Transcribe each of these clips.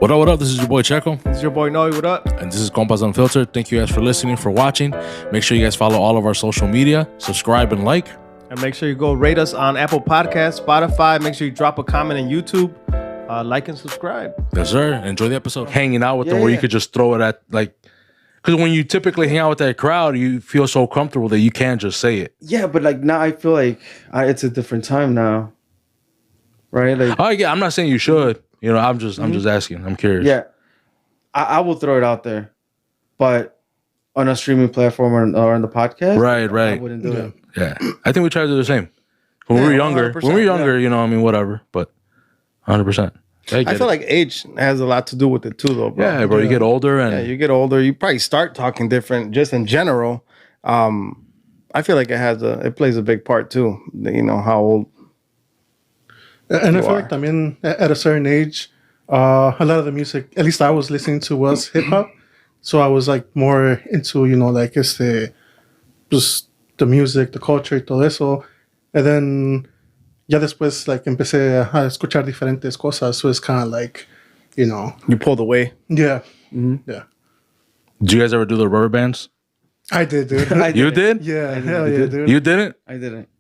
What up? This is your boy Checo. This is your boy Noe. What up? And this is Compas Unfiltered. Thank you guys for listening, for watching. Make sure you guys follow all of our social media, subscribe and like. And make sure you go rate us on Apple Podcasts, Spotify. Make sure you drop a comment on YouTube. Like and subscribe. Yes, sir. Enjoy the episode. Hanging out with them where you could just throw it at, like, because when you typically hang out with that crowd, you feel so comfortable that you can't just say it. Yeah, but like now I feel like it's a different time now. Right? Like, oh, yeah. I'm not saying you should. You know, I'm just asking. I'm curious. Yeah. I will throw it out there. But on a streaming platform or on the podcast, Right. I wouldn't do it. Yeah. I think we try to do the same. When we were younger, you know, I mean, whatever. But 100%. I feel like age has a lot to do with it too, though, bro. Yeah, bro. You get older and you get older. You probably start talking different, just in general. I feel like it plays a big part too. You know how old. And I feel like, I mean, at a certain age, a lot of the music, at least I was listening to, was hip hop. So I was like more into, you know, like just the music, the culture y todo eso. And then ya después, like, empecé a escuchar diferentes cosas. So it's kind of like, you know. You pulled away. Yeah. Mm-hmm. Yeah. Did you guys ever do the rubber bands? I did, dude. You did? Yeah, hell yeah, dude. You didn't? I didn't.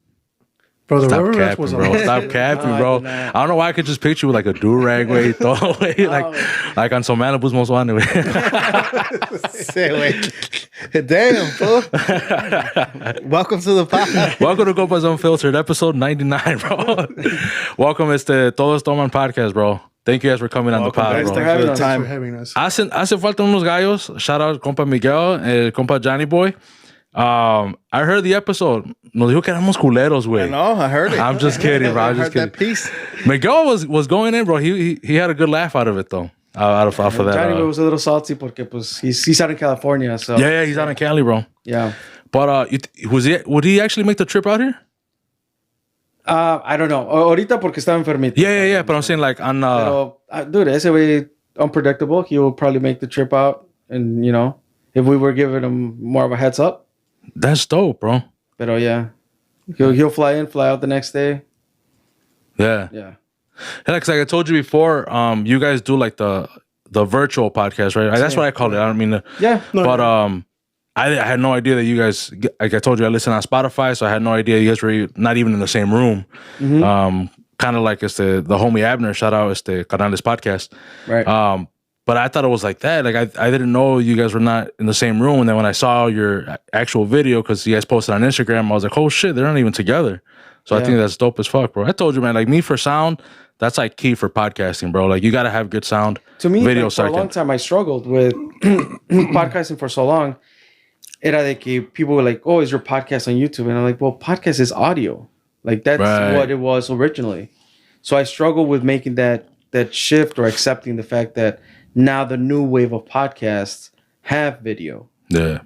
Bro, the Stop rubber bands capping, was bro. Stop capping, bro. I don't know why I could just picture you with like a do-rag way, throw away, like on some Malibu's Most Wanted. Say, wait. Damn, fool. Welcome to the podcast. Welcome to Compas Unfiltered, episode 99, bro. Welcome, it's the Todos Toman podcast, bro. Thank you guys for coming on the pod, Thanks bro. for having us. Hace falta unos gallos. Shout out compa Miguel, el compa Johnny Boy. I heard the episode. Nos dijo que éramos culeros, güey. I know, I heard it. I'm just kidding, bro. I'm just kidding. That piece. Miguel was going in, bro. He had a good laugh out of it, though. Off of that. Johnny was a little salty porque pues he's out in California, so Yeah, he's out in Cali, bro. yeah. But would he actually make the trip out here? I don't know. Ahorita porque estaba enfermito. Yeah. But I'm saying like on. Pero, dude, ese way unpredictable. He will probably make the trip out, and you know, if we were giving him more of a heads up. That's dope, bro. Pero yeah, he'll fly in, fly out the next day. Yeah. Yeah. Because like I told you before, you guys do like the virtual podcast, right? That's what I call it. I don't mean to. Yeah. But I had no idea that you guys, like I told you, I listen on Spotify, so I had no idea you guys were not even in the same room. Mm-hmm. Kind of like it's the homie Abner, shout out, it's the Canales podcast. Right. But I thought it was like that. Like I didn't know you guys were not in the same room. And then when I saw your actual video, because you guys posted on Instagram, I was like, oh shit, they're not even together. So I think that's dope as fuck, bro. I told you, man, like me for sound, that's like key for podcasting, bro. Like you got to have good sound. To me, video like, for a long time, I struggled with podcasting for so long. Era de que people were like, oh, is your podcast on YouTube? And I'm like, well, podcast is audio. Like that's what it was originally. So I struggled with making that shift or accepting the fact that now the new wave of podcasts have video. Yeah.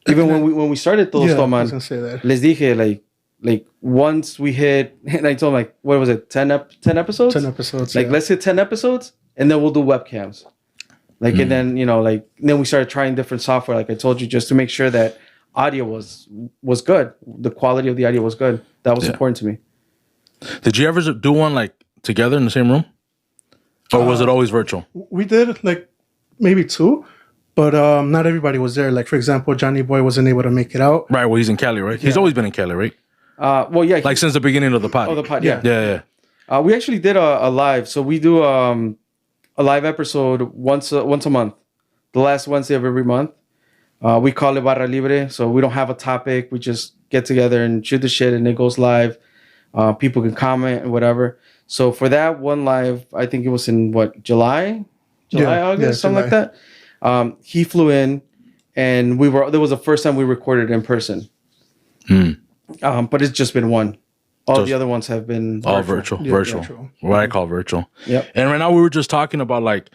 Even when we started Todos Toman, I was gonna say that. Les dije like once we hit, and I told them like, what was it, 10 episodes? 10 episodes. Like let's hit 10 episodes and then we'll do webcams. Like and then you know like then we started trying different software. Like I told you, just to make sure that audio was good. The quality of the audio was good. That was important to me. Did you ever do one like together in the same room? Or was it always virtual? We did like maybe 2, but not everybody was there. Like, for example, Johnny Boy wasn't able to make it out. Right, well, he's in Cali, right? He's always been in Cali, right? Well, yeah. Like since the beginning of the pod. Oh, the pod, yeah. Yeah. We actually did a live. So we do a live episode once a month. The last Wednesday of every month. We call it Barra Libre. So we don't have a topic. We just get together and shoot the shit and it goes live. People can comment and whatever. So for that one live, I think it was in July, August, something like that. He flew in, and there was the first time we recorded in person. But it's just been one. All the other ones have been virtual. What I call virtual. Yep. And right now we were just talking about like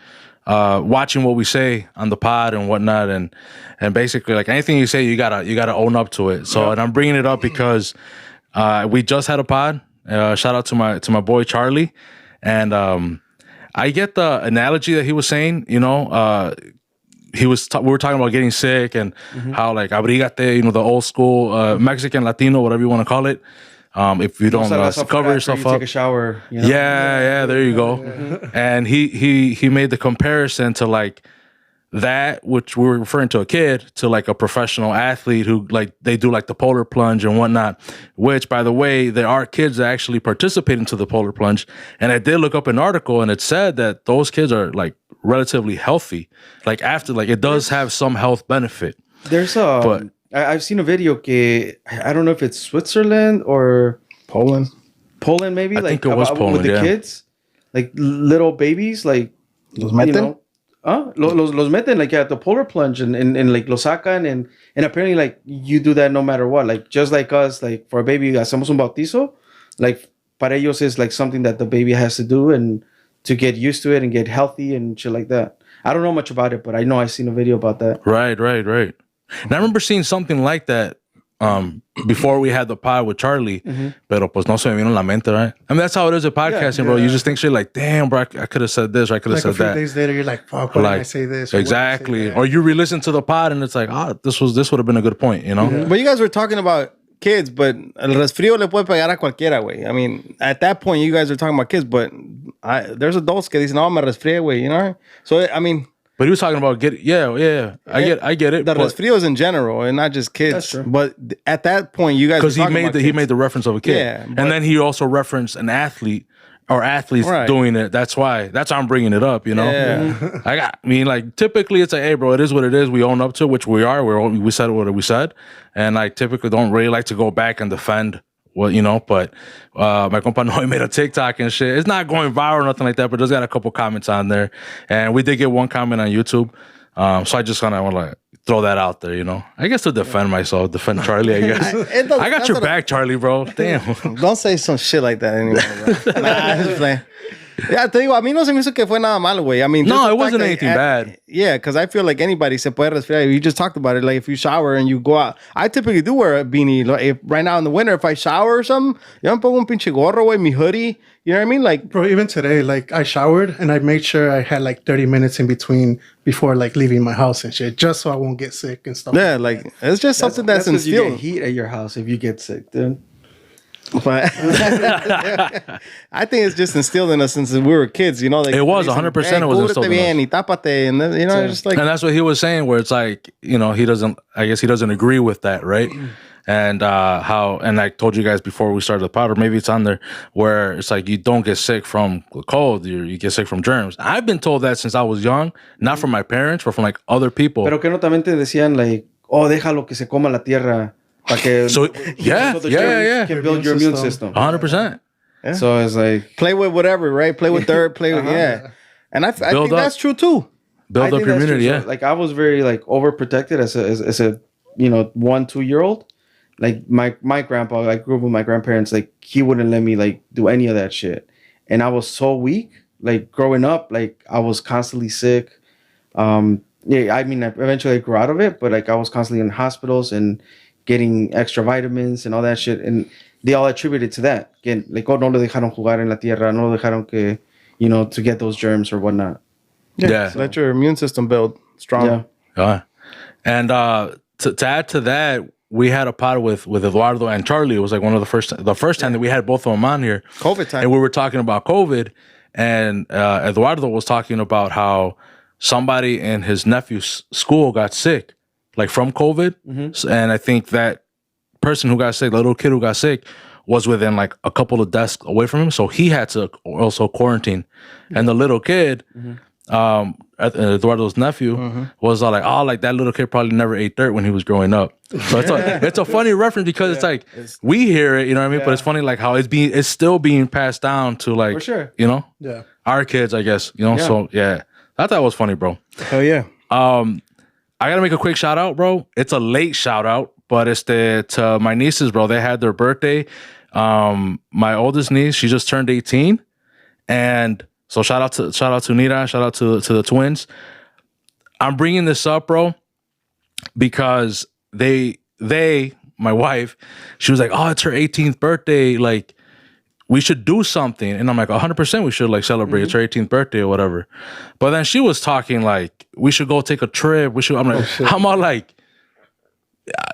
watching what we say on the pod and whatnot, and basically like anything you say, you gotta own up to it. So and I'm bringing it up because we just had a pod. Shout out to my boy Charlie, and I get the analogy that he was saying. You know, we were talking about getting sick and how like abrigate, you know, the old school Mexican, Latino, whatever you want to call it. if you don't salgas afuera cover after yourself you up. take a shower. You know? Yeah, there you go. And he made the comparison to like that, which we were referring to a kid, to like a professional athlete who like they do like the polar plunge and whatnot, which by the way, there are kids that actually participate into the polar plunge. And I did look up an article and it said that those kids are like relatively healthy. Like after, like it does have some health benefit. There's I've seen a video I don't know if it's Switzerland or Poland maybe. I like think it was Poland, with the yeah. kids, like little babies, like Los meten? Los meten like at the polar plunge and like los sacan and apparently like you do that no matter what, like just like us, like for a baby hacemos un bautizo, like para ellos is like something that the baby has to do and to get used to it and get healthy and shit like that. I don't know much about it, but I know I've seen a video about that. Right. And I remember seeing something like that before we had the pod with Charlie, pero pues no se me vino en la mente, right? I mean, that's how it is at podcasting, bro. You just think shit like, damn, bro, I could have said this, or I could have said a few that. days later, you're like, fuck, why did I say this? Or Exactly. or Or you re-listen to the pod and it's like, this would have been a good point, you know? But you guys were talking about kids, but el resfrío le puede pegar a cualquiera, güey. I mean, at that point, you guys are talking about kids, but there's adults que dicen, no, me resfrié, güey, you know? So, I mean... But he was talking about I get it. The resfrios in general, and not just kids. That's true. But at that point, you guys Because he made the reference of a kid. Yeah, and then he also referenced an athlete or athletes doing it. That's why I'm bringing it up, you know? Yeah. I mean, like, typically it's like, hey, bro, it is what it is. We own up to it, which we are. We said what we said. And I typically don't really like to go back and defend what, you know, but my compa Noe made a TikTok and shit. It's not going viral or nothing like that, but there's got a couple comments on there. And we did get one comment on YouTube. So I just kind of want to like throw that out there, you know. I guess to defend myself, defend Charlie, I guess. I got your back, Charlie, bro. Damn. Don't say some shit like that anymore, bro. Nah, just playing. Yeah, te digo, a mí no se me hizo que fue nada malo, güey. I mean, no, it wasn't anything bad. Yeah, because I feel like anybody se puede resfriar. You just talked about it. Like if you shower and you go out, I typically do wear a beanie. Like, if right now in the winter, if I shower or something, yo me pongo un pinche gorro, güey, mi hoodie. You know what I mean? Like, bro, even today, like I showered and I made sure I had like 30 minutes in between before like leaving my house and shit, just so I won't get sick and stuff. Yeah, like it's just something that's because you instilled. get heat at your house if you get sick, dude. But I think it's just instilled in us since we were kids, you know. Like, it was 100%. It was instilled in us. Bien, y tápate, and then, you know, just like. And that's what he was saying, where it's like, you know, I guess he doesn't agree with that, right? And and I told you guys before we started the pod, or maybe it's on there, where it's like you don't get sick from the cold, you get sick from germs. I've been told that since I was young, not from my parents, but from like other people. Pero que no también te decían like, oh, déjalo que se coma la tierra. So yeah, can build your immune system. 100%. Yeah. So it's like play with whatever, right? Play with dirt, play with And I think that's true too. Build up your immunity, yeah. So, like I was very like overprotected as a 1-2-year-old. Like my grandpa, I grew up with my grandparents. Like he wouldn't let me like do any of that shit, and I was so weak. Like growing up, like I was constantly sick. I mean, eventually I grew out of it, but like I was constantly in hospitals and getting extra vitamins and all that shit, and they all attributed to that. Again, like, oh, no le dejaron jugar en la tierra, no le dejaron que, you know, to get those germs or whatnot. Yeah. So let your immune system build strong. Yeah. And to add to that, we had a pod with Eduardo and Charlie. It was like one of the first time that we had both of them on here. COVID time. And we were talking about COVID, and Eduardo was talking about how somebody in his nephew's school got sick, like from COVID. And I think that person who got sick, the little kid who got sick, was within like a couple of desks away from him. So he had to also quarantine. And the little kid, Eduardo's nephew, was all like, oh, like that little kid probably never ate dirt when he was growing up. So it's a funny reference because it's like, we hear it, you know what I mean? But it's funny like how it's still being passed down to like, for sure, you know, our kids, I guess, you know? So yeah, I thought it was funny, bro. Hell yeah. I gotta make a quick shout out, bro. It's a late shout out, but it's to my nieces, bro. They had their birthday. My oldest niece, she just turned 18, and so shout out to Nira, shout out to the twins. I'm bringing this up, bro, because they my wife, she was like, oh, it's her 18th birthday, like we should do something. And I'm like, 100% we should like celebrate. It's her 18th birthday or whatever. But then she was talking like, we should go take a trip. I'm like, I'm all like,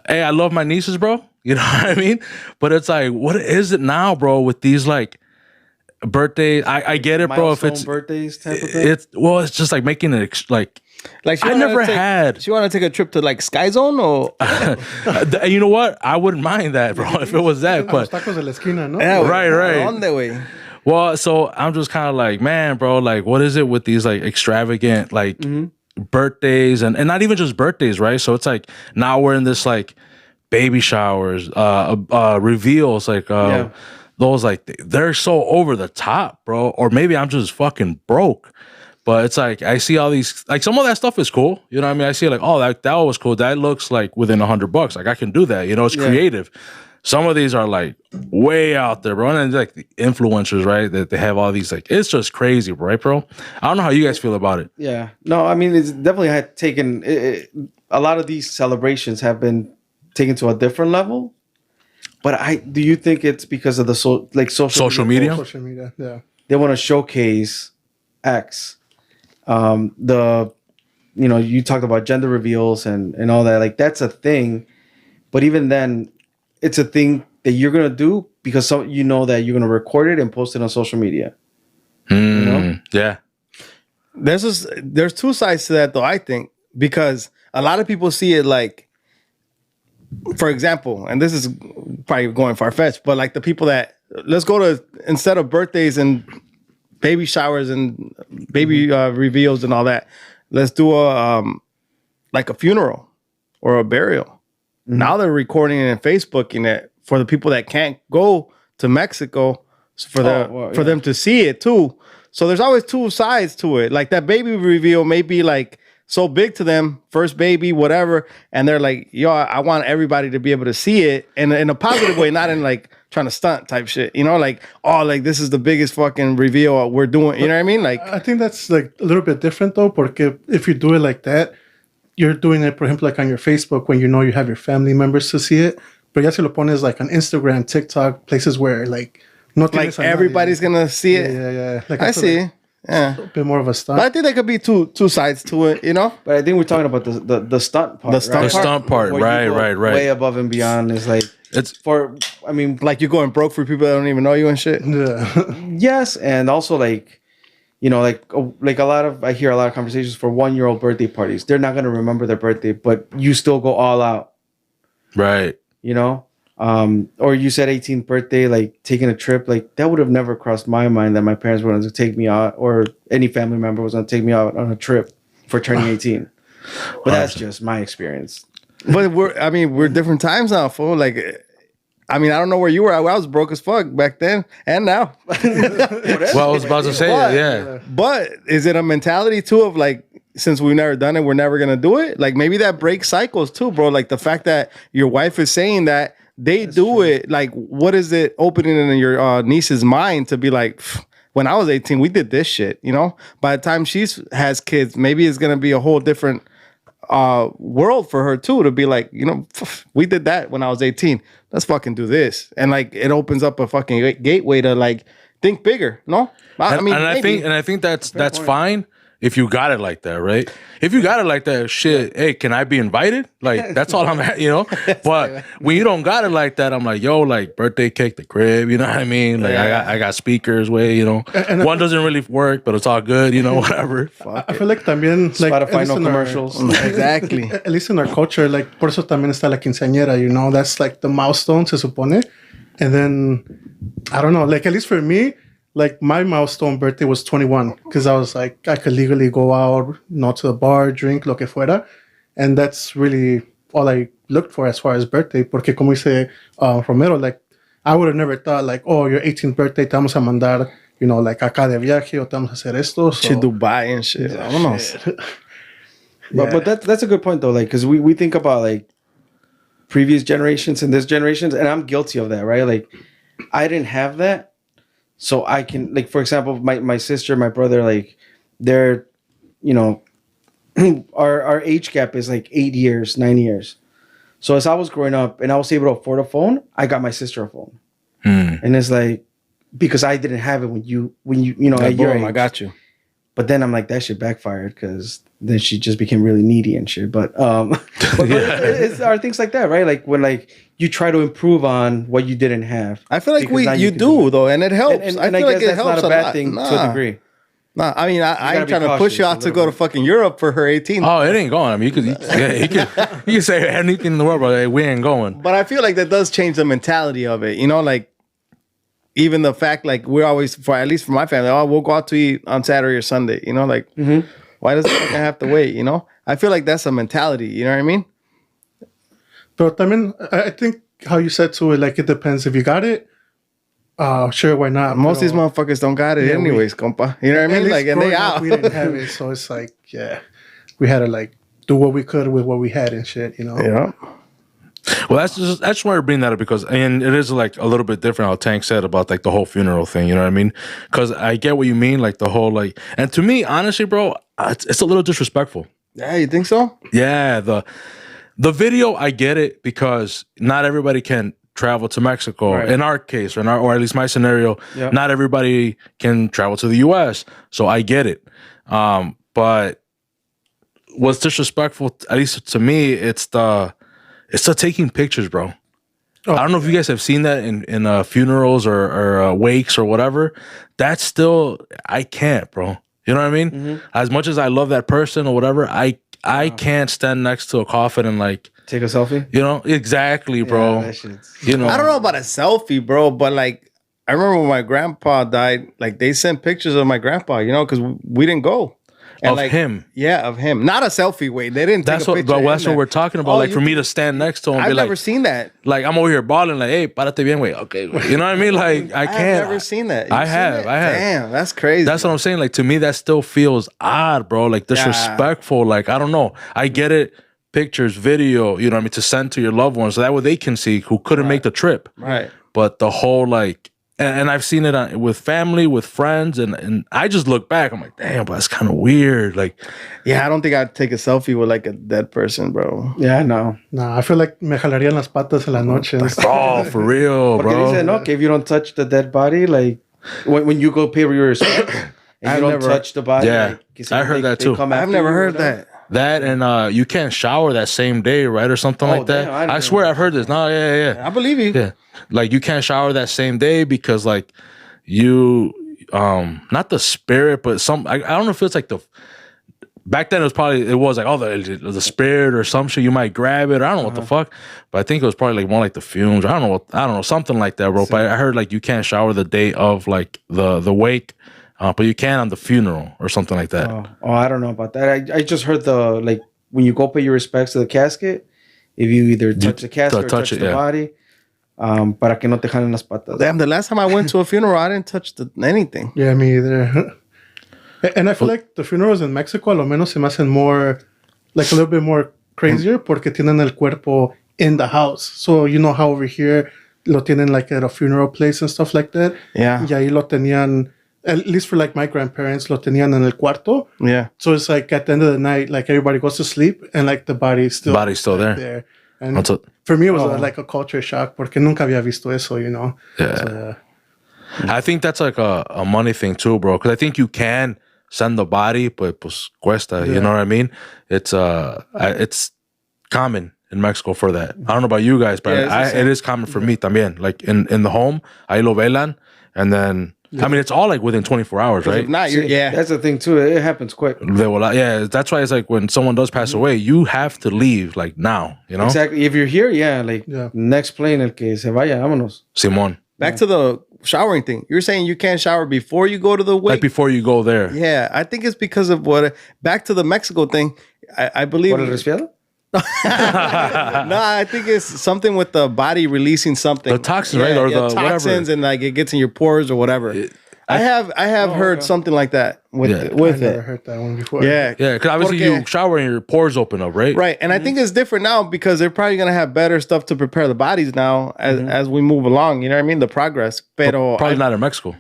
hey, I love my nieces, bro. You know what I mean? But it's like, what is it now, bro? With these like birthdays, I get it, bro. If Milestone it's birthdays type of thing. it's just like making it like Like I never had. She want to take a trip to like Sky Zone or You know what? I wouldn't mind that, bro, if it was that. Los But tacos de la esquina, ¿no? yeah, Right. on the way. well, so I'm just kind of like, man, bro, like, what is it with these like extravagant like birthdays and not even just birthdays, right? So it's like now we're in this like baby showers, reveals, like those like they're so over the top, bro. Or maybe I'm just fucking broke. But it's like I see all these like some of that stuff is cool. You know what I mean? I see like, oh, that was cool. That looks like within $100. Like I can do that. You know, it's creative. Some of these are like way out there, bro. And then like the influencers, right? That they have all these like it's just crazy, right, bro? I don't know how you guys feel about it. Yeah. No, I mean, it's definitely had taken a lot of these celebrations have been taken to a different level. But do you think it's because of the social media? Social media, yeah. They want to showcase X. You talked about gender reveals and all that. Like that's a thing. But even then, it's a thing that you're gonna do because you know that you're gonna record it and post it on social media. You know? Yeah. There's two sides to that though, I think, because a lot of people see it like, for example, and this is probably going far-fetched, but like the people that let's go to instead of birthdays and baby showers and baby reveals and all that, let's do a funeral or a burial. Now they're recording it and Facebooking it for the people that can't go to Mexico for them to see it too. So there's always two sides to it. Like that baby reveal may be like so big to them, first baby, whatever, and they're like, yo, I want everybody to be able to see it and in a positive way, not in like trying to stunt type shit, you know, like, oh, like this is the biggest fucking reveal we're doing, you know what I mean? Like, I think that's like a little bit different though, porque if you do it like that, you're doing it, for example, like on your Facebook when you know you have your family members to see it. But ya si lo pones like on Instagram, TikTok, places where like no like everybody's gonna see it. Yeah. Like I see. Like yeah, a bit more of a stunt. But I think there could be two sides to it, you know. But I think we're talking about the stunt part. The stunt The stunt part, where you right. go way above and beyond is like It's Like you're going broke for people that don't even know you and shit. Yeah. yes, and also like I hear a lot of conversations for 1-year-old birthday parties. They're not gonna remember their birthday, but you still go all out, right. you know. Or you said 18th birthday, like taking a trip, like that would have never crossed my mind that my parents were going to take me out or any family member was going to take me out on a trip for turning 18. But that's just my experience. But we're different times now, fool. Like, I mean, I don't know where you were. I was broke as fuck back then and now. Well, I was about to say But- yeah. But is it a mentality too of like, since we've never done it, we're never gonna do it? Like maybe that breaks cycles too, bro. Like the fact that your wife is saying that that's true. It. Like, what is it opening in your niece's mind to be like, when I was 18, we did this shit, you know? By the time she has kids, maybe it's gonna be a whole different world for her too, to be like, you know, we did that when I was 18. Let's fucking do this. And like it opens up a fucking gateway to like think bigger, no? I think that's fine if you got it like that, right? If you got it like that, shit, hey, can I be invited? Like that's all I'm at, you know? But when you don't got it like that, I'm like, yo, like birthday cake, the crib, you know what I mean? Like I got speakers way, you know. And one doesn't really work, but it's all good, you know, whatever. I feel like también like Spotify no commercials. Exactly. At least in our culture, like por eso también está la quinceañera, you know, that's like the milestone se supone. And then I don't know, like at least for me, like my milestone birthday was 21 because I was like I could legally go out, not to the bar, drink, lo que fuera, and that's really all I looked for as far as birthday. Porque como dice Romero, like I would have never thought like, oh, your 18th birthday, te vamos a mandar, you know, like acá de viaje o te vamos a hacer esto. So, to Dubai and shit. I don't know. But that's a good point though, like because we think about like previous generations and this generations, and I'm guilty of that, right? Like I didn't have that. So I can, like, for example, my sister, my brother, like, they're, you know, our age gap is like 8 years, 9 years. So as I was growing up and I was able to afford a phone, I got my sister a phone. And it's like, because I didn't have it when you know, at your age. I got you. But then I'm like, that shit backfired because then she just became really needy and shit. But, are things like that, right? Like when like you try to improve on what you didn't have. I feel like Because you do though, and it helps. And I feel guess like it that's helps not a bad lot. thing to a degree. Nah, I mean, I ain't be trying to push cautious you a out to little go to fucking Europe for her 18th. Oh, it ain't going. I mean, you could say anything in the world, but hey, we ain't going. But I feel like that does change the mentality of it. You know, like even the fact, like we're always, for at least for my family, oh, we'll go out to eat on Saturday or Sunday. You know, like why does it fucking have to wait? You know, I feel like that's a mentality. You know what I mean? But I mean, I think how you said to it, like it depends. If you got it, sure, why not? Most of these motherfuckers don't got it anyways, compa. You know what I mean? Like, and they out. We didn't have it, so it's like, yeah, we had to like do what we could with what we had and shit, you know. Yeah. Well, that's why I bring that up because, and it is like a little bit different how Tank said about like the whole funeral thing. You know what I mean? Because I get what you mean, like the whole like, and to me, honestly, bro, it's a little disrespectful. Yeah, you think so? Yeah, the video, I get it because not everybody can travel to Mexico. Right. In our case, or at least my scenario, Yep. not everybody can travel to the U.S. So I get it. But what's disrespectful, at least to me, it's the taking pictures, bro. Oh, I don't know if you guys have seen that in funerals or wakes or whatever. That's still, I can't, bro. You know what I mean? Mm-hmm. As much as I love that person or whatever, I can't stand next to a coffin and like, Take a selfie? you know, exactly, bro. Yeah, that shit's- You know, I don't know about a selfie, bro, but like I remember when my grandpa died, like they sent pictures of my grandpa, you know, because we didn't go. And of like, him. Yeah, of him. Not a selfie way. They didn't That's take a what, picture. but of that's him what there. we're talking about. Oh, Like for me to stand next to him, and I've be never like, seen that. like I'm over here balling, like, hey, párate bien, güey. Okay, güey. You know what I mean? Like I I've can't. never seen that. I You've seen have. it? I have. Damn, that's crazy. That's what I'm saying. Like to me, that still feels odd, bro. Like disrespectful. Like I don't know. I get it. Pictures, video. You know what I mean? To send to your loved ones, so that way they can see who couldn't make the trip. Right. But the whole like, and I've seen it with family, with friends, and I just look back. I'm like, damn, but that's kind of weird. Like, Yeah, I don't think I'd take a selfie with like a dead person, bro. Yeah, no. Nah, I feel like me jalarían las patas en la noche. and stuff. oh, for real, Porque bro. dicen, no, que if you don't touch the dead body, like when you go pay your respect and I've you don't never- touch the body, Yeah, like, que I heard that too. come I've after never you or heard whatever. that. That and you can't shower that same day, right, or something like that. damn, I didn't I swear know. I've heard this. No, yeah. I believe you. Yeah, like you can't shower that same day because like you, not the spirit, but I don't know if it's like back then it was like the spirit or some shit. You might grab it or I don't know what the fuck, but I think it was probably like more like the fumes. Or I don't know something like that, bro. But I heard like you can't shower the day of like the wake, but you can on the funeral or something like that. Oh, I don't know about that. I just heard like when you go pay your respects to the casket, if you either touch the casket or touch the body, para que no te jalen las patas. Damn, the last time I went to a funeral, I didn't touch anything. Yeah, me either. And I feel like the funerals in Mexico, a lo menos se me hacen more, like a little bit more crazier porque tienen el cuerpo in the house. So you know how over here lo tienen like at a funeral place and stuff like that. Yeah. Y ahí lo tenían, at least for like my grandparents, lo tenían en el cuarto. Yeah. So it's like at the end of the night, like everybody goes to sleep and like the body's still there. And That's for me, it was like a culture shock porque nunca había visto eso, you know? Yeah. So, I think that's like a money thing too, bro. Because I think you can send the body, but pues cuesta. You know what I mean? It's common in Mexico for that. I don't know about you guys, but it is common for me también. Like in the home, ahí lo velan, and then I mean it's all like within 24 hours, right? If not, That's the thing too. It happens quick. Yeah, that's why it's like when someone does pass away, you have to leave like now. You know, Exactly. If you're here, next plane el que se vaya, vámonos. Simón. Back to the showering thing. You're saying you can't shower before you go to the wake? Like before you go there. Yeah, I think it's because of back to the Mexico thing. I believe. ¿Por el resfriado? No, I think it's something with the body releasing something. The toxins, right? Or the toxins, whatever. and like it gets in your pores or whatever. I have heard something like that with Yeah. I with never it. heard that one before. Yeah, Yeah, because obviously you shower and your pores open up, right? right. And I think it's different now because they're probably gonna have better stuff to prepare the bodies now as we move along. You know what I mean? The progress. Pero Probably not in Mexico.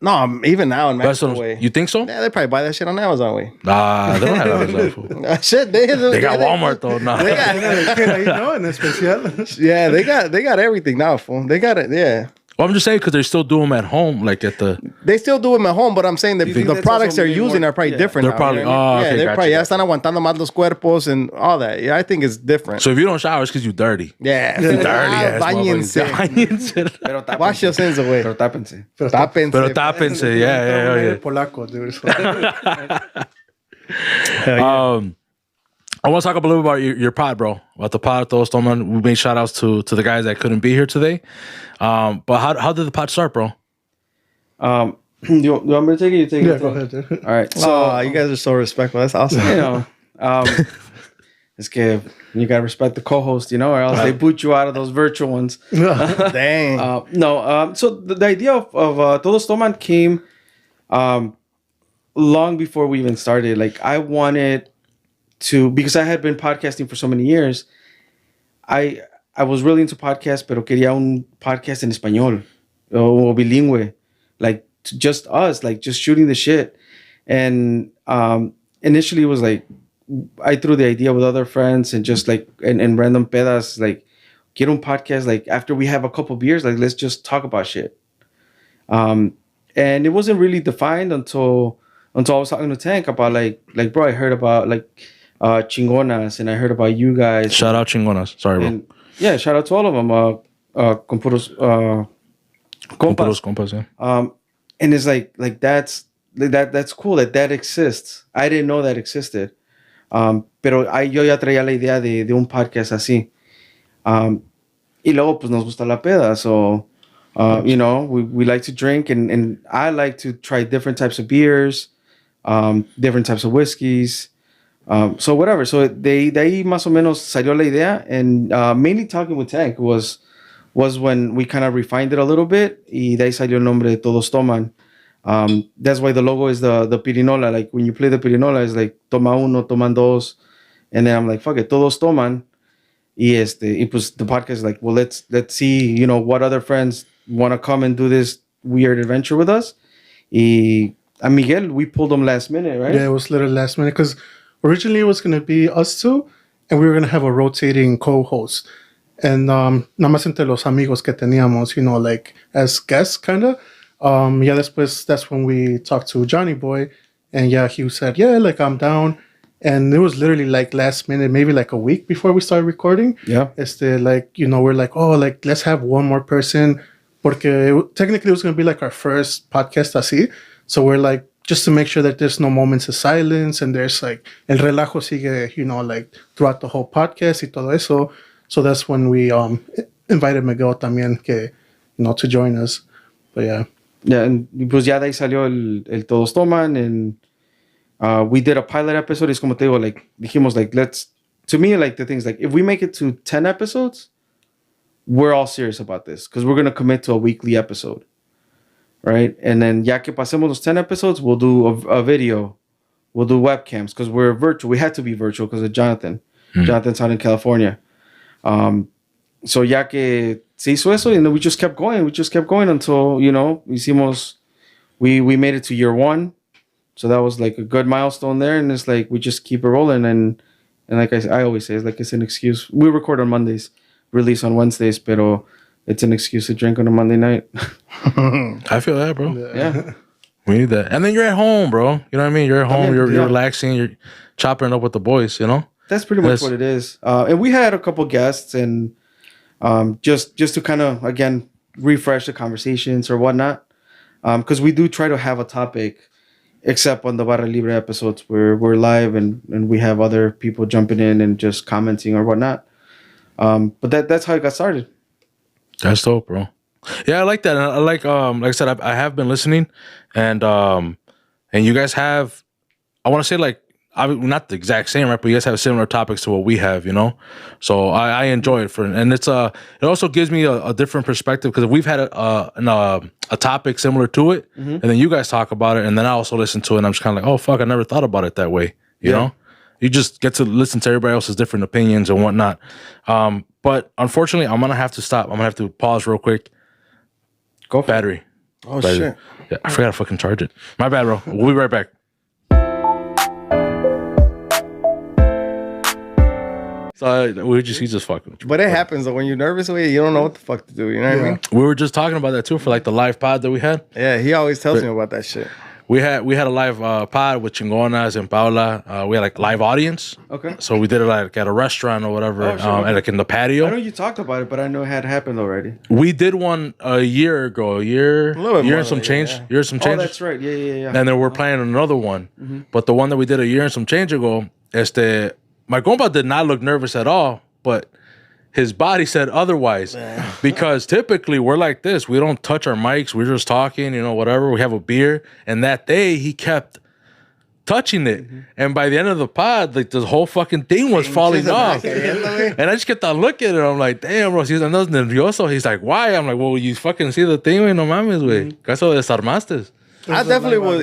no, even now in That's Mexico. what Way. you think so? Yeah, they probably buy that shit on Amazon. Way. Nah, they don't have Amazon food. Shit, they They got Walmart though. Nah. They got, Ahí, ¿no? En especial. yeah, they got everything now, fool. They got it. Yeah. Well, I'm just saying because they still do them at home, like at the. They still do them at home, but I'm saying that You think the that's products also they're maybe using more- are probably yeah. different. They're now, probably- you know what I mean? oh, okay, they're gotcha, probably ya gotcha. están aguantando más los cuerpos and all that. Yeah, I think it's different. So if you don't shower, it's because you dirty. yeah, Dirty ass Báñense. motherfuckers. Pero tápense. Wash your sins away. Pero tápense. Tápense. Pero tápense, yeah. Polaco, dude. So. Hell yeah. I want to talk a little bit about your pod, bro. About the pod, Todos Toman. We made shout outs to the guys that couldn't be here today. But how did the pod start, bro? You want me to take it? You take it? Yeah, go ahead, dude. All right. So, Oh, you guys are so respectful. That's awesome. you know, it's good. You got to respect the co-host, you know, or else they boot you out of those virtual ones. Dang. So the idea of Todos Toman came long before we even started. Like, I wanted to, because I had been podcasting for so many years, I was really into podcasts, pero quería un podcast en español o bilingüe, like just us, like just shooting the shit. And initially it was like, I threw the idea with other friends and just like, and random pedas, like, quiero un podcast, like after we have a couple beers, like let's just talk about shit. And it wasn't really defined until I was talking to Tank about like bro, I heard about like Chingonas, and I heard about you guys. Shout out Chingonas. Sorry, bro. And yeah, shout out to all of them. Compuros, Compas, yeah. and it's like that's cool that exists. I didn't know that existed. Pero yo ya traía la idea de un podcast así. Y luego pues nos gusta la peda, so you know, we like to drink, and I like to try different types of beers, different types of whiskeys. So whatever. So de ahí más o menos salió la idea, and mainly talking with Tank was when we kind of refined it a little bit, y de ahí salió el nombre de Todos Toman. That's why the logo is the pirinola. Like when you play the pirinola, it's like toma uno, toman dos, and then I'm like, fuck it, Todos Toman. Y pues the podcast is like, well, let's see, you know, what other friends want to come and do this weird adventure with us. Y a Miguel, we pulled him last minute, right? Yeah, it was literally last minute because originally it was going to be us two, and we were going to have a rotating co-host. And nada más entre los amigos que teníamos, you know, like as guests, kind of. Yeah, that's when we talked to Johnny Boy, and yeah, he said, yeah, like I'm down. And it was literally like last minute, maybe like a week before we started recording. Yeah. Like, you know, we're like, oh, like let's have one more person, porque technically it was going to be like our first podcast así. So we're like, just to make sure that there's no moments of silence, and there's like el relajo sigue, you know, like throughout the whole podcast y todo eso. So that's when we invited Miguel también, que, you know, to join us. But yeah. Yeah, and pues ya de ahí salió el Todos Toman, and we did a pilot episode. Es como te digo, like, dijimos, like, to me, like, the things, like, if we make it to 10 episodes, we're all serious about this, because we're going to commit to a weekly episode, right? And then ya que pasemos los 10 episodes, we'll do a video. We'll do webcams, because we're virtual. We had to be virtual because of Jonathan. Jonathan's out in California. So ya que se hizo eso, and then we just kept going until, you know, we made it to year 1. So that was like a good milestone there, and it's like we just keep it rolling, and like I always say, it's like it's an excuse. We record on Mondays, release on Wednesdays, pero it's an excuse to drink on a Monday night. I feel that, bro. Yeah. We need that. And then you're at home, bro. You know what I mean? You're at home, you're yeah. relaxing, you're chopping it up with the boys, you know? That's pretty much what it is. And we had a couple guests, and just to kind of, again, refresh the conversations or whatnot, because we do try to have a topic, except on the Barra Libre episodes where we're live and we have other people jumping in and just commenting or whatnot. But that's how it got started. That's dope, bro. Yeah, I like that. And I like I said, I have been listening, and you guys have, I want to say, like, not the exact same, right? But you guys have similar topics to what we have, you know. So I enjoy it and it's it also gives me a different perspective, because we've had a topic similar to it, and then you guys talk about it, and then I also listen to it, and I'm just kind of like, oh fuck, I never thought about it that way, you know. You just get to listen to everybody else's different opinions and whatnot. But unfortunately, I'm gonna have to stop. I'm gonna have to pause real quick. Go for battery. Oh, Battery. shit. Yeah, I forgot to fucking charge it. My bad, bro. We'll be right back. So he's just fucking with you. But it happens though. When you're nervous, you don't know what the fuck to do. You know what I mean? We were just talking about that too for like the live pod that we had. Yeah, he always tells me about that shit. We had a live pod with Chingonas and Paula. We had like live audience. Okay. So we did it like at a restaurant or whatever, Oh, sure, okay. like in the patio. I know you talked about it, but I know it had happened already. We did one a year ago, A little bit more and some than a change, year, year and some Oh, change. that's right. Yeah. And then we're planning another one. But the one that we did a year and some change ago, my compa did not look nervous at all, but his body said otherwise. Because typically we're like this. We don't touch our mics. We're just talking, whatever. We have a beer. And that day he kept touching it. And by the end of the pod, like the whole fucking thing was falling off. And I just kept on looking at it. I'm like, damn, bro, si andas nervioso. He's like, why? I'm like, well, you fucking see the thing, güey. No mames, güey. Caso desarmaste. I definitely was.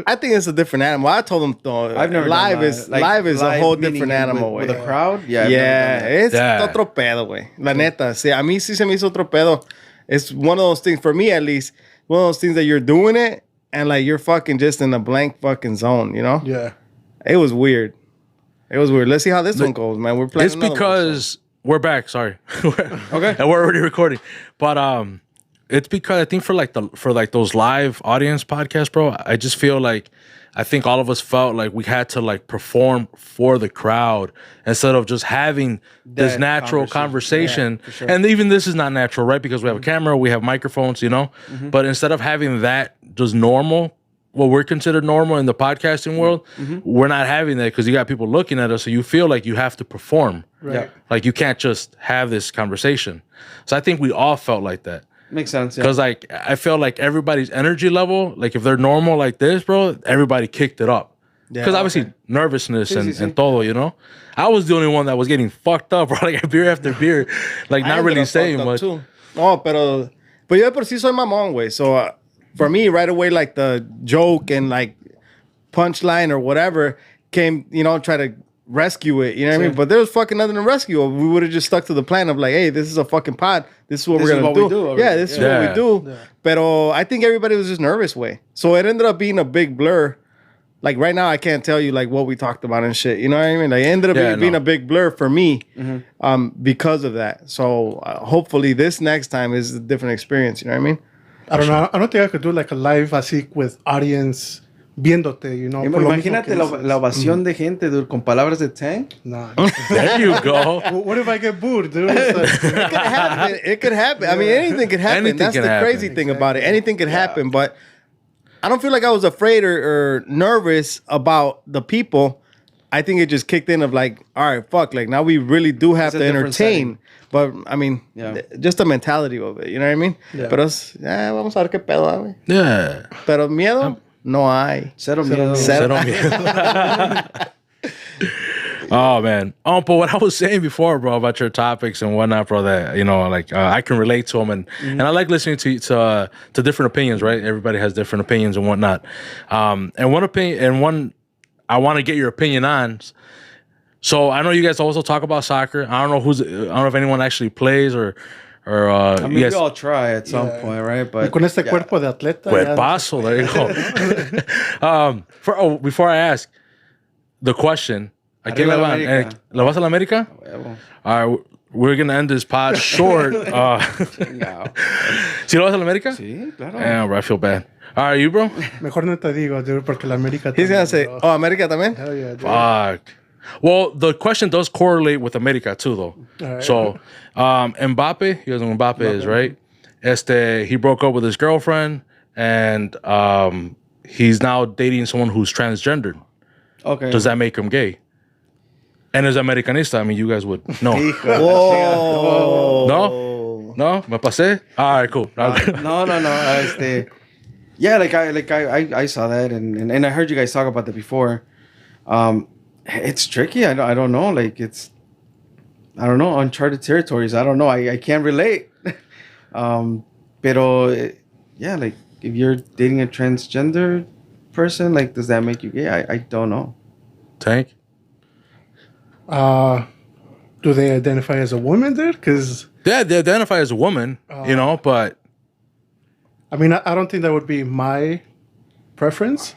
I think it's a different animal. I told him though. I've never live done is that. Like, live is a whole meaning different animal. with With a crowd. Yeah, es Yeah. otro pedo, güey. La neta, sí, a mí sí se me hizo otro pedo. It's one of those things for me, at least. One of those things that you're doing it and like you're fucking just in a blank fucking zone. Yeah. It was weird. Let's see how this one goes, man. We're playing. It's because we're back. Sorry. Okay. And we're already recording. But it's because I think for those live audience podcasts, bro, I just feel like I think all of us felt like we had to like perform for the crowd instead of just having this That natural conversation. Yeah, for sure. And even this is not natural, right? Because we have a camera, we have microphones, But instead of having that just normal, what we're considered normal in the podcasting world, we're not having that because you got people looking at us, so you feel like you have to perform. Right. Yeah. Like you can't just have this conversation. So I think we all felt like that. Makes sense. Yeah. Because like I feel like everybody's energy level, like if they're normal like this, bro, everybody kicked it up. Because obviously nervousness and todo, I was the only one that was getting fucked up, bro. Like beer after beer, like not really saying much. Too. No, pero yo de por sí soy mamón, güey. So for me, right away, like the joke and like punchline or whatever came, try to rescue it. You know what I mean? But there was fucking nothing to rescue. We would have just stuck to the plan of like, hey, this is a fucking pod. This is what we're gonna do. Yeah, this is what we do. Yeah. Pero I think everybody was just nervous, way. So it ended up being a big blur. Like right now, I can't tell you like what we talked about and shit. You know what I mean? Like it ended up being a big blur for me, because of that. So hopefully this next time is a different experience. You know what I mean? I don't know. I don't think I could do like a live así with audience viéndote, Imagínate la ovación de gente, dude, con palabras de Tank. Nah. There you go. What if I get booed, dude? It could happen. It could happen. I mean, anything could happen. Anything That's can the happen. crazy thing about it. Anything could happen, but I don't feel like I was afraid or nervous about the people. I think it just kicked in of like, all right, fuck, like now we really do have to entertain. But I mean, just the mentality of it, you know what I mean? Yeah. Pero vamos a ver qué pedo, güey. Yeah. Pero miedo no hay. Cero miedo. Cero miedo. Oh man. But what I was saying before, bro, about your topics and whatnot, bro, that I can relate to them, and I like listening to different opinions, right? Everybody has different opinions and whatnot. And one opinion, and one I want to get your opinion on. So I know you guys also talk about soccer. I don't know if anyone actually plays or I mean, you guys, we all try at some point, right? But con este cuerpo de atleta. Cuerpazo, there you go. Before I ask the question, ¿a quién le van? ¿Le vas a la América? All right, we're gonna end this pod short. ¿Sí lo vas a la América? Sí, claro. Damn, bro, I feel bad. All right, you, bro? Mejor no te digo, dude, porque la América. He's gonna say, oh, América también? Hell yeah, dude. Fuck. Well, the question does correlate with America too, though. Right. So, Mbappe, you guys know who Mbappe is, right? He broke up with his girlfriend, and he's now dating someone who's transgendered. Okay. Does that make him gay? And as Americanista, I mean, you guys would know. Whoa. No? Me pasé? All right, cool. No. Yeah, I saw that, and I heard you guys talk about that before. It's tricky. I don't know. Like I don't know, uncharted territories. I don't know. I can't relate. Pero yeah, like if you're dating a transgender person, like does that make you gay? I don't know. Tank? Do they identify as a woman, dude? Because Yeah, they identify as a woman, but I mean, I don't think that would be my preference.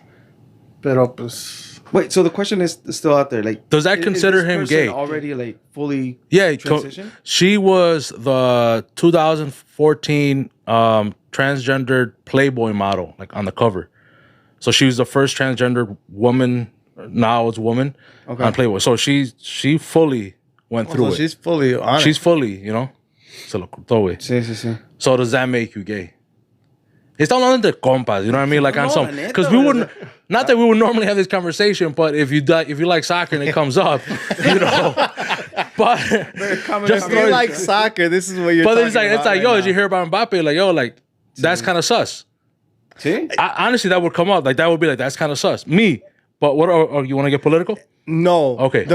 Pero pues, Wait, so the question is still out there. Like, Does that is consider this him person gay? already like fully transitioned? She was the 2014 transgendered Playboy model, like on the cover. So she was the first transgender woman. Now it's woman on Playboy. So she fully went through it. She's fully on She's fully, you know. Se lo cortó, güey. Sí. So does that make you gay? It's not only the compas, you know what I mean? Like on some, because we wouldn't, not that we would normally have this conversation, but if you like soccer and it comes up, you know, but just if you like soccer, this is what you're. But it's like, yo, did you hear about Mbappe? Like, yo, like that's kind of sus. See, honestly, that would come up. Like that would be like that's kind of sus. Me, but what? Or you want to get political? No. Okay.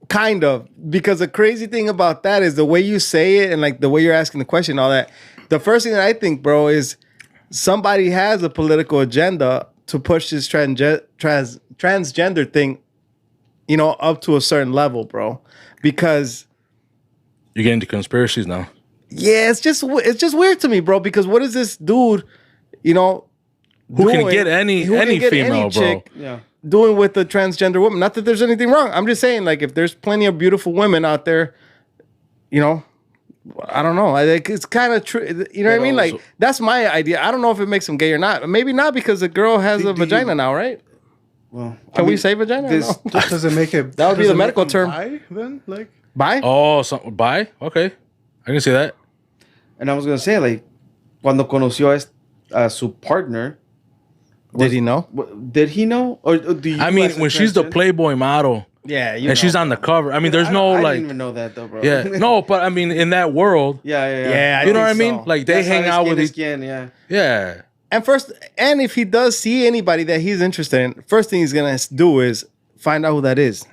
Kind of, because the crazy thing about that is the way you say it and like the way you're asking the question, all that. The first thing that I think, bro, is somebody has a political agenda to push this transgender thing, you know, up to a certain level, bro. Because you're getting into conspiracies now. Yeah, it's just weird to me, bro. Because what is this dude, you know, who can get any female, bro? Yeah. Doing with a transgender woman? Not that there's anything wrong. I'm just saying, like, if there's plenty of beautiful women out there, you know, I don't know. I think it's kind of true. You know what I mean? Like, that's my idea. I don't know if it makes them gay or not. Maybe not, because the girl has a vagina now, right? Well, can we say vagina? Does it make it? That would be the medical term. Bi, then, like bi? Oh, bi? Okay, I can see that. And I was gonna say, like, cuando conoció a su partner. Did he know? Did he know? Or do you? I mean, when she's the Playboy model, yeah, and she's on the cover. I mean, there's no I like. didn't even know that though, bro. Yeah, no, but I mean, in that world, yeah. You know what I mean? Like they hang out with each. Yeah. And if he does see anybody that he's interested in, first thing he's gonna do is find out who that is.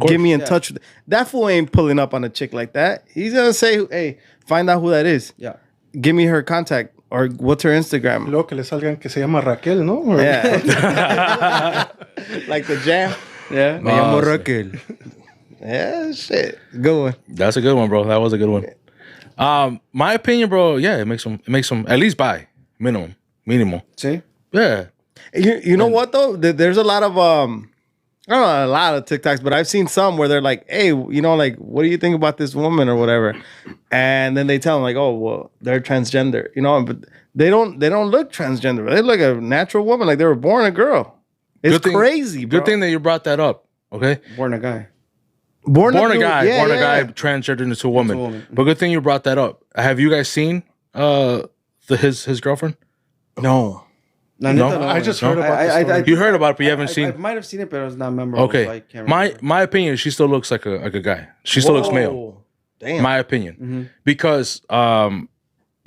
Get me in touch with that fool. Ain't pulling up on a chick like that. He's gonna say, "Hey, find out who that is. Yeah, give me her contact." Or what's her Instagram? Luego que le salgan que se llama Raquel, ¿no? Or yeah. Like the jam. Yeah. Me llamo Raquel. Yeah, shit. Good one. That's a good one, bro. That was a good one. My opinion, bro, yeah, it makes them at least bi. Minimum. See? Yeah. You know what though? There's a lot of I don't know, a lot of TikToks, but I've seen some where they're like, hey, you know, like, what do you think about this woman or whatever? And then they tell them like, oh, well, they're transgender, you know, but they don't look transgender. They look like a natural woman, like they were born a girl. It's crazy, bro. Good thing that you brought that up, okay? Born a guy. Born a guy, transgendered into a woman. But good thing you brought that up. Have you guys seen his girlfriend? No. No, I just heard about it. You heard about it, but you haven't seen it. I might have seen it, but it was not memorable. Okay. So I can't my opinion, she still looks like a guy. She still looks male. Damn. My opinion. Because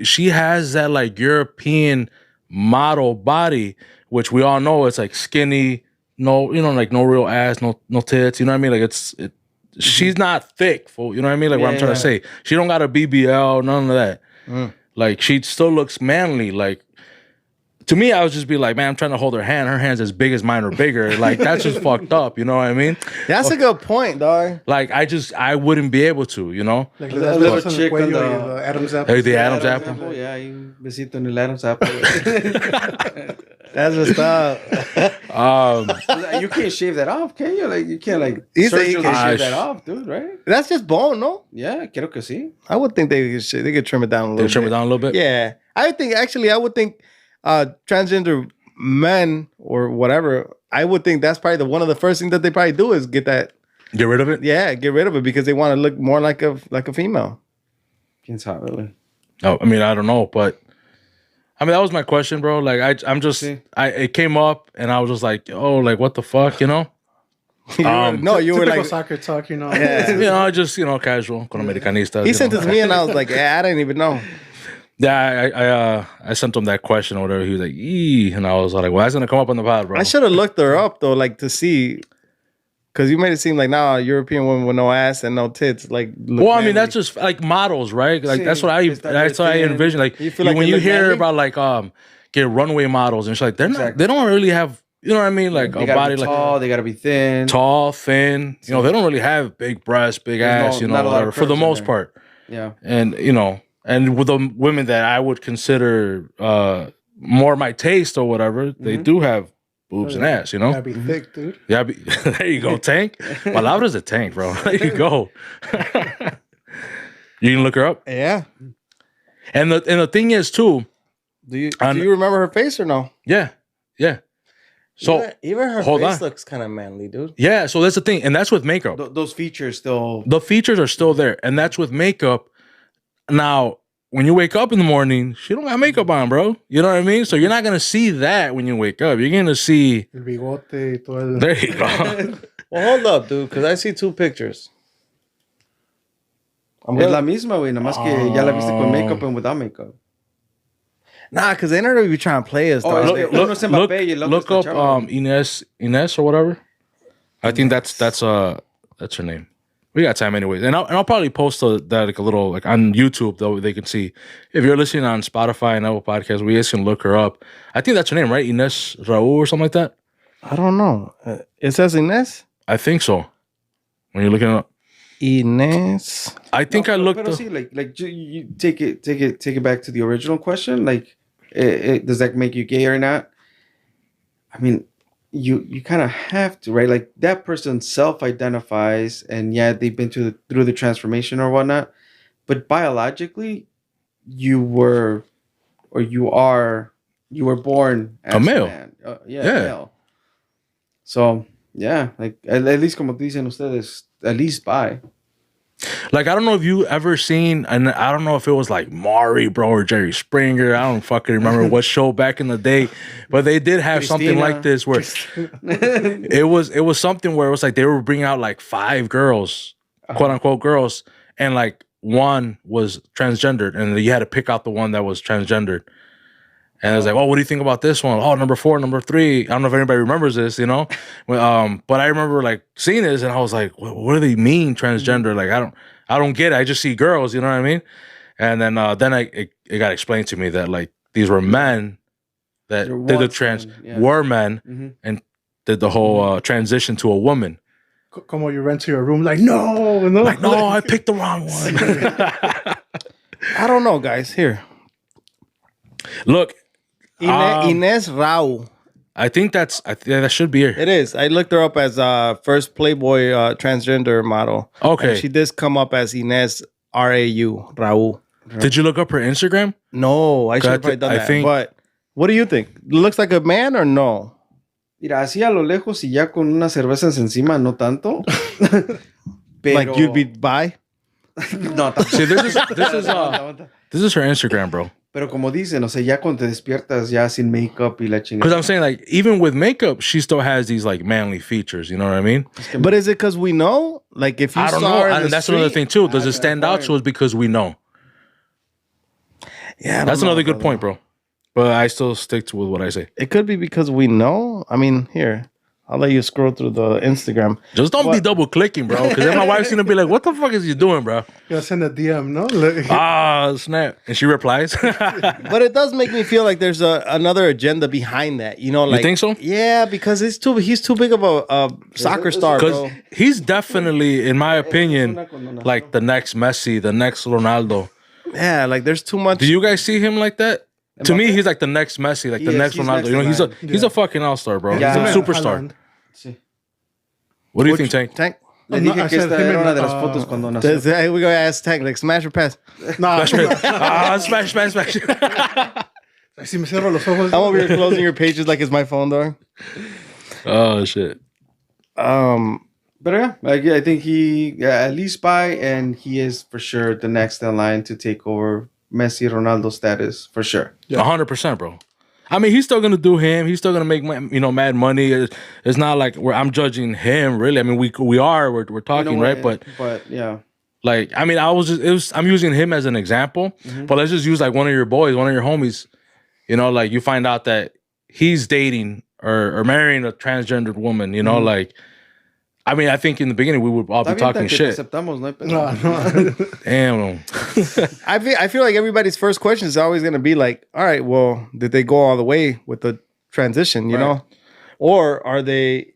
she has that like European model body, which we all know it's like skinny, no real ass, no tits. You know what I mean? Like she's not thick, fool. You know what I mean? Like what I'm trying to say. She don't got a BBL, none of that. Like she still looks manly. Like to me, I would just be like, man, I'm trying to hold her hand. Her hand's as big as mine or bigger. Like that's just fucked up. You know what I mean? That's a good point, dog. Like I wouldn't be able to. You know? Like that little chick on the Adam's apple. Hey, the Adam's apple. Yeah, un besito en el Adam's apple. That's what's up. You can't shave that off, can you? Like you can't like surgically shave that off, dude, right? That's just bone, no? Yeah, creo que sí. I would think they could trim it down a little bit. Trim it down a little bit? Yeah. I would think transgender men or whatever, I would think that's probably one of the first things that they probably do is get rid of it. Yeah, get rid of it because they want to look more like a female. Quién sabe, güey. Oh, I mean, I don't know, but I mean that was my question, bro. Like it came up and I was just like, oh, like what the fuck, you know? You were like soccer talk, you know. Yeah. You know, just casual con americanistas. He sent it to me and I was like, yeah, I didn't even know. Yeah, I sent him that question or whatever. He was like, "Ee," and I was like, "Well, that's gonna come up on the pod, bro." I should have looked her up though, like to see, because you made it seem like now a European woman with no ass and no tits, like. Well, I mean, that's just like models, right? Like that's what I envision. Like when you hear about like get runway models and shit, like they don't really have. You know what I mean? Like they a body like tall, they gotta be thin. Tall, thin. You know, they don't really have big breasts, big ass. You know, whatever, for the most part. Yeah. And you know. And with the women that I would consider more my taste or whatever, they do have boobs and ass, you know? Gotta be thick, dude. Yeah, there you go, Tank. Palabra's a tank, bro. There you go. You can look her up. Yeah. And the thing is too. Do you remember her face or no? Yeah. So even her hold face on. looks kind of manly, dude. Yeah, so that's the thing, and that's with makeup. Those features still. The features are still there, and that's with makeup. Now, when you wake up in the morning, she don't got makeup on, bro. You know what I mean? So you're not gonna see that when you wake up. You're gonna see. El bigote y todo el... There you go. Well, hold up, dude, because I see 2 pictures. Es la misma, güey. Nada más que ya la viste con makeup and without makeup. Nah, because they never be trying to play us. Oh, dog. uno es Mbappe y el otro look es up Chavo. Ines or whatever. I think that's her name. We got time anyways, and I'll probably post that like a little like on YouTube though they can see. If you're listening on Spotify and Apple Podcasts, we guys can look her up. I think that's her name, right? Ines Raul or something like that. I don't know. It says Ines. I think so. When you're looking it up, Ines. I think I looked. But see, like you take it back to the original question. Like, does that make you gay or not? I mean, you kind of have to, right? Like that person self-identifies, and yeah, they've been through the transformation or whatnot. But biologically, you were born as A male. man. Male. So yeah, like at least como dicen ustedes, at least bi. Like, I don't know if you ever seen, and I don't know if it was like Maury, bro, or Jerry Springer. I don't fucking remember what show back in the day, but they did have something like this where it was something where it was like they were bringing out like 5 girls, quote unquote girls, and like one was transgendered, and you had to pick out the one that was transgendered. And I was like, "Oh, what do you think about this one? Oh, number 4, number 3." I don't know if anybody remembers this, you know. But I remember like seeing this, and I was like, "What do they mean transgender?" Like, I don't get it. I just see girls, you know what I mean? And then it got explained to me that like these were men that did the were men and did the whole transition to a woman. Como you rent to your room, like no, like no, I picked the wrong one. I don't know, guys. Here, look. Ines Rau. I think that should be her. It is. I looked her up as first Playboy transgender model. Okay. And she did come up as Ines Rau. Raul. Did you look up her Instagram? No, I should have probably done that. But what do you think? Looks like a man or no? Mira, así a lo lejos y ya con unas cervezas encima, no tanto. Pero... Like you'd be bi? No, see, this is her Instagram, bro. Pero como dicen, o sea, ya cuando te despiertas ya sin makeup y la chingada. Because I'm saying, like, even with makeup, she still has these like manly features. You know what I mean? But is it because we know? Like, if you I don't saw know, her in and the that's street, another thing too. Does it stand out to us because we know? Yeah, that's another good point, bro. But I still stick to what I say. It could be because we know. I mean, here, I'll let you scroll through the Instagram. Just don't be double clicking, bro. Because then my wife's gonna be like, "What the fuck is you doing, bro?" You send a DM, no? Snap! And she replies. But it does make me feel like there's another agenda behind that. You know, like, you think so? Yeah, because he's too big of a soccer star, bro. He's definitely, in my opinion, like the next Messi, the next Ronaldo. Yeah, like there's too much. Do you guys see him like that? To me, he's like the next Messi, like the next Ronaldo. You know, he's a fucking all-star, bro. Yeah. He's a superstar. Sí. What do you think, Tank? Tank? Le dije que esta era una de las fotos cuando nació. We're going to ask Tank, like, smash or pass? Nah, Smash. Si me cierro los ojos. I'm over here closing your pages like it's my phone door. Oh, shit. But yeah, I think he at least bi, and he is for sure the next in line to take over Messi Ronaldo status for sure. 100%, bro. I mean, he's still gonna do him. He's still gonna make mad money. It's not like I'm judging him, really. I mean, we're talking, right? But yeah, like, I mean, I'm using him as an example. But let's just use like one of your boys, one of your homies. You know, like you find out that he's dating or marrying a transgendered woman. You know, like. I mean, I think in the beginning we would all be talking shit. Aceptamos, no. Damn. I feel like everybody's first question is always going to be like, all right, well, did they go all the way with the transition, you know? Or are they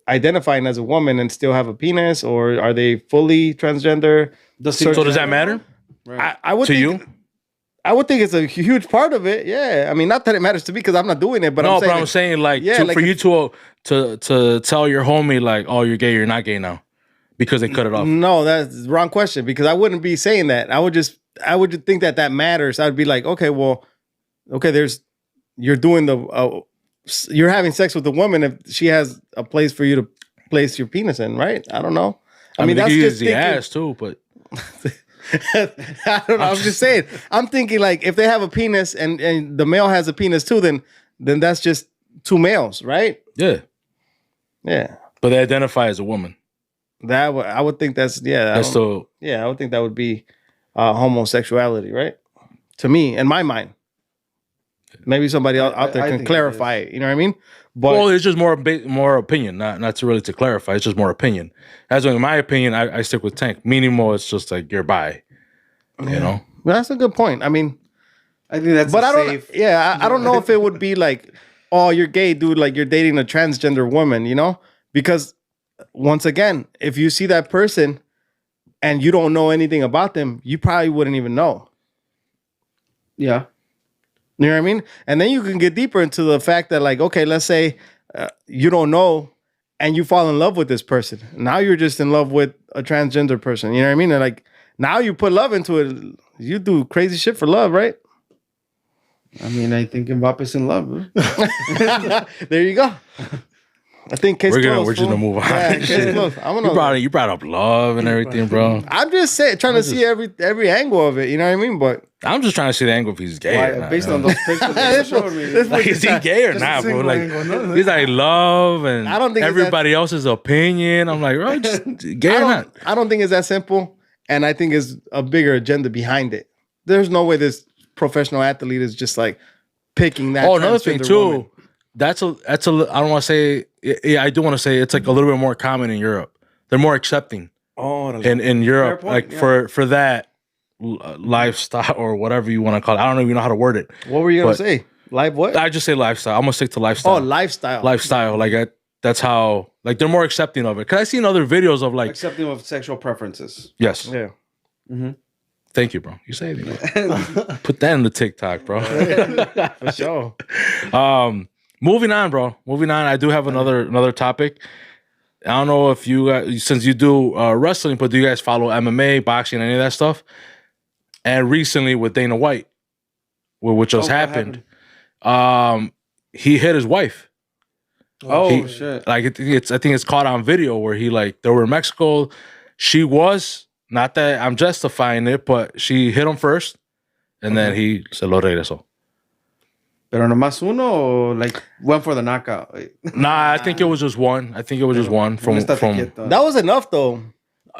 identifying as a woman and still have a penis? Or are they fully transgender? So does that matter? I would to think, you? I would think it's a huge part of it. Yeah, I mean, not that it matters to me because I'm not doing it, but I'm saying, like, for you to tell your homie like, oh, you're gay, you're not gay now, because they cut it off. No, that's the wrong question because I wouldn't be saying that. I would just think that matters. I'd be like, okay, well, you're doing you're having sex with a woman if she has a place for you to place your penis in, right? I don't know. I mean that's just the ass too, but I don't know. I'm just saying. I'm thinking like if they have a penis and the male has a penis too, then that's just two males, right? Yeah. Yeah. But they identify as a woman. I would think that's I would think that would be homosexuality, right? To me, in my mind. Maybe somebody out there can clarify it. You know what I mean? But it's just more opinion, not to really to clarify. It's just more opinion. As in my opinion, I stick with Tank. Mínimo, it's just like you're bi. You know? Well, that's a good point. I mean, I think that's safe. I don't know if it would be like, oh, you're gay, dude, like you're dating a transgender woman, you know? Because once again, if you see that person and you don't know anything about them, you probably wouldn't even know. Yeah. You know what I mean? And then you can get deeper into the fact that, like, okay, let's say you don't know and you fall in love with this person. Now you're just in love with a transgender person. You know what I mean? And like, now you put love into it. You do crazy shit for love, right? I mean, I think Mbappe's in love. Huh? There you go. I think we're just gonna move on. Yeah, case closed. You brought up love and everything, bro. I'm just trying to see every angle of it. You know what I mean? But I'm just trying to see the angle if he's gay. Or not, based on those pictures that you showed me, like, is he gay or not, bro? Like he's like love and I don't think everybody else's opinion. I'm like, bro, just gay or not? I don't think it's that simple, and I think it's a bigger agenda behind it. There's no way this professional athlete is just like picking that. Oh, another thing too. Woman. That's a. I don't want to say. Yeah, I do want to say it's like a little bit more common in Europe. They're more accepting. Oh, in Europe, point, like for that lifestyle or whatever you want to call it. I don't even know how to word it. What were you gonna say? Live what? I just say lifestyle. I'm gonna stick to lifestyle. Oh, lifestyle. Lifestyle. Like that's how. Like they're more accepting of it. Cause I've seen other videos of like accepting of sexual preferences. Yes. Yeah. Mm-hmm. Thank you, bro. You saved me. Put that in the TikTok, bro. For sure. Moving on, bro. Moving on. I do have another topic. I don't know if you guys, since you do wrestling, but do you guys follow MMA, boxing, any of that stuff? And recently with Dana White, which just happened, he hit his wife. Oh shit! Like I think it's caught on video where he they were in Mexico. She was, not that I'm justifying it, but she hit him first, and then he se lo regresó. Pero nomás uno or like went for the knockout? Nah, I think it was just one. I think it was just one from. That was enough though.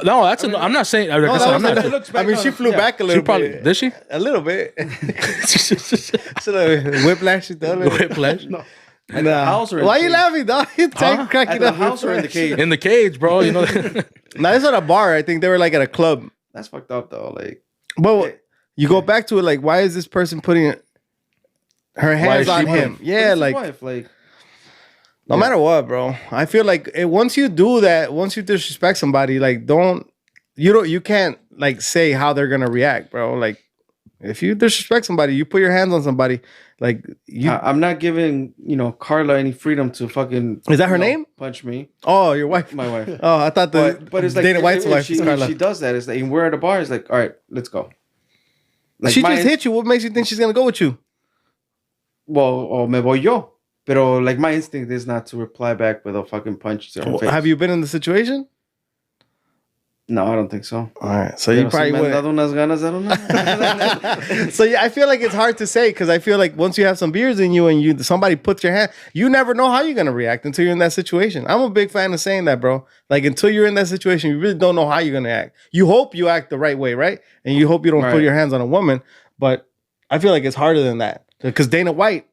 No, I'm not saying. Like I said, I'm not. I mean, she flew back a little bit. Did she? A little bit. Whiplash. Whiplash. No. At the house or why are you laughing, dog? Cracking at the house or in the cage? In the cage, bro. You know. Nah, it's at a bar. I think they were like at a club. That's fucked up though. Like, but you go back to it. Like, why is this person putting her hands on him? Yeah, like no matter what, bro. I feel like once you do that, once you disrespect somebody, like you can't like say how they're gonna react, bro. Like if you disrespect somebody, you put your hands on somebody, like I'm not giving Carla any freedom to fucking. Is that her name? Punch me. Oh, your wife. My wife. Oh, I thought but it's like Dana White's wife. If she does that, it's like we're at a bar. It's like, all right, let's go. Like she just hit you. What makes you think she's gonna go with you? Well, me voy yo. Pero like my instinct is not to reply back with a fucking punch to her face. Have you been in the situation? No, I don't think so. All right, so you probably would. Unas ganas, I don't know. So yeah, I feel like it's hard to say because I feel like once you have some beers in you and somebody puts your hand, you never know how you're gonna react until you're in that situation. I'm a big fan of saying that, bro. Like until you're in that situation, you really don't know how you're gonna act. You hope you act the right way, right? And you hope you don't put your hands on a woman. But I feel like it's harder than that because Dana White,